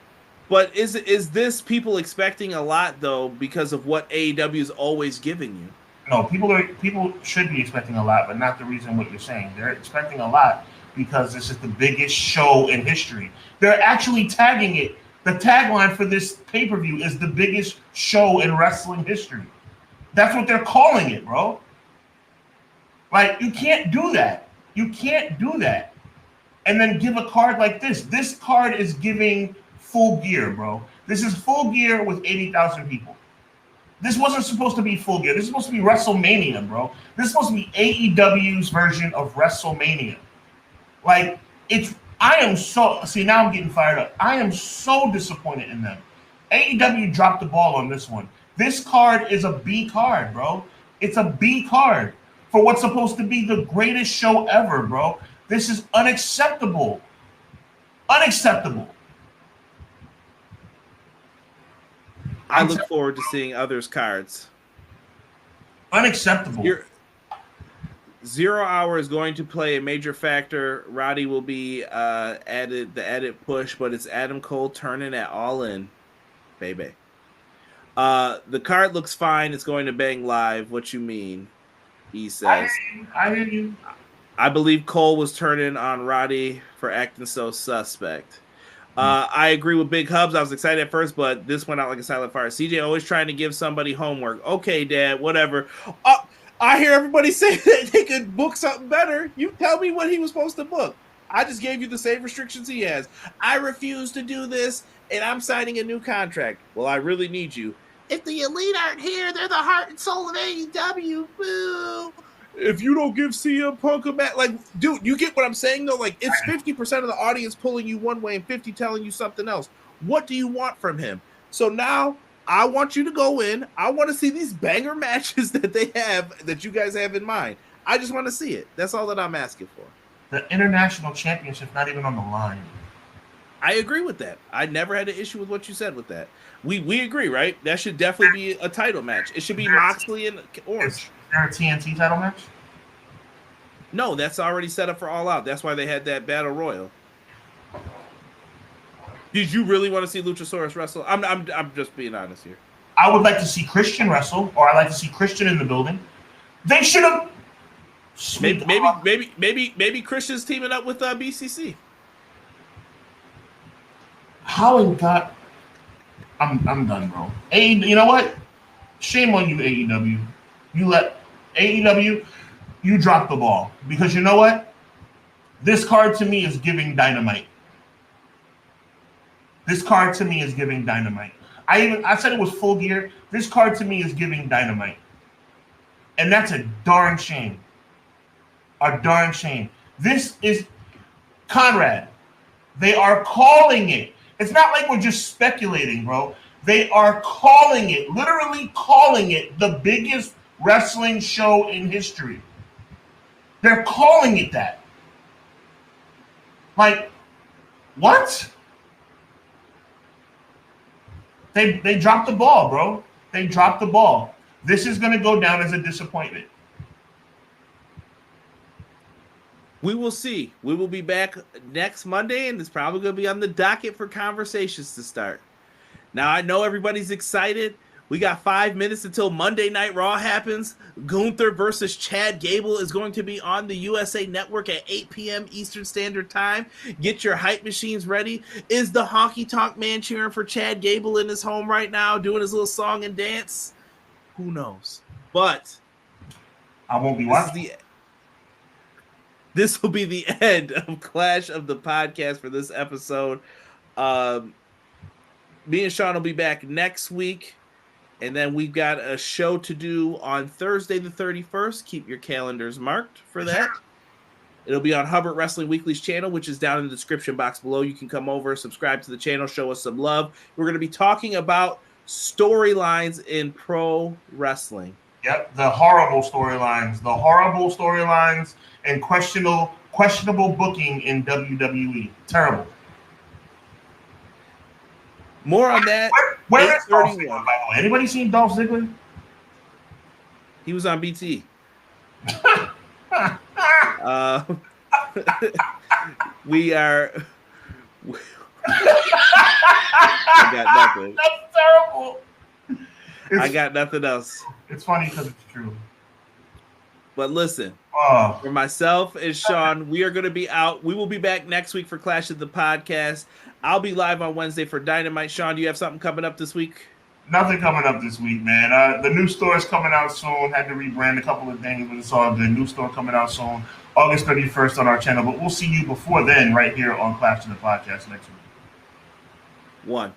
But is this people expecting a lot though because of what AEW is always giving you? No, people should be expecting a lot, but not the reason what you're saying. They're expecting a lot because this is the biggest show in history. They're actually tagging it. The tagline for this pay-per-view is the biggest show in wrestling history. That's what they're calling it, bro. Like, you can't do that. You can't do that. And then give a card like this. This card is giving full gear, bro. This is full gear with 80,000 people. This wasn't supposed to be full gear. This is supposed to be WrestleMania, bro. This is supposed to be AEW's version of WrestleMania. Like, now I'm getting fired up. I am so disappointed in them. AEW dropped the ball on this one. This card is a B card, bro. It's a B card for what's supposed to be the greatest show ever, bro. This is unacceptable. Unacceptable. I look forward to seeing others' cards. Unacceptable. 0 Hour is going to play a major factor. Roddy will be added push, but it's Adam Cole turning at All In, baby. The card looks fine. It's going to Bang Live. What you mean? He says. I hear you. I believe Cole was turning on Roddy for acting so suspect. I agree with Big Hubs. I was excited at first, but this went out like a silent fire. CJ always trying to give somebody homework. Okay, Dad, whatever. I hear everybody say that they could book something better. You tell me what he was supposed to book. I just gave you the same restrictions he has. I refuse to do this, and I'm signing a new contract. Well, I really need you. If the Elite aren't here, they're the heart and soul of AEW. Boo. If you don't give CM Punk a match, like, dude, you get what I'm saying, though? Like, it's 50% of the audience pulling you one way and 50 telling you something else. What do you want from him? So now I want you to go in. I want to see these banger matches that they have, that you guys have in mind. I just want to see it. That's all that I'm asking for. The international championship's not even on the line. I agree with that. I never had an issue with what you said with that. We agree, right? That should definitely be a title match. It should be Moxley and Orange. Is there a TNT title match? No, that's already set up for All Out. That's why they had that Battle Royal. Did you really want to see Luchasaurus wrestle? I'm just being honest here. I would like to see Christian wrestle, or I'd like to see Christian in the building. They should have. Maybe Christian's teaming up with BCC. How in God? I'm done, bro. You know what? Shame on you, AEW. You let AEW. You dropped the ball because you know what? This card to me is giving Dynamite. This card to me is giving Dynamite. I said it was Full Gear. This card to me is giving Dynamite. And that's a darn shame. A darn shame. This is Conrad. They are calling it. It's not like we're just speculating, bro. They are calling it, literally calling it the biggest wrestling show in history. They're calling it that. Like, what? They dropped the ball, bro. They dropped the ball. This is going to go down as a disappointment. We will see. We will be back next Monday, and it's probably going to be on the docket for conversations to start. Now, I know everybody's excited. We got 5 minutes until Monday Night Raw happens. Gunther versus Chad Gable is going to be on the USA Network at 8 p.m. Eastern Standard Time. Get your hype machines ready. Is the Honky Tonk Man cheering for Chad Gable in his home right now, doing his little song and dance? Who knows? But I won't be watching. This will be the end of Clash of the Podcast for this episode. Me and Sean will be back next week. And then we've got a show to do on Thursday the 31st. Keep your calendars marked for that. It'll be on Hubbard Wrestling Weekly's channel, which is down in the description box below. You can come over, subscribe to the channel, show us some love. We're going to be talking about storylines in pro wrestling. Yep, the horrible storylines. The horrible storylines and questionable booking in WWE. Terrible. More on that. Where is Dolph Ziggler, by the way? Anybody seen Dolph Ziggler? He was on BT. We are. I got nothing. That's terrible. I got nothing else. It's funny because it's true. But listen, for myself and Sean, we are going to be out. We will be back next week for Clash of the Podcast. I'll be live on Wednesday for Dynamite. Sean, do you have something coming up this week? Nothing coming up this week, man. The new store is coming out soon. Had to rebrand a couple of things, but it's all good. New store coming out soon. August 31st on our channel. But we'll see you before then right here on Clash of the Podcast next week. 1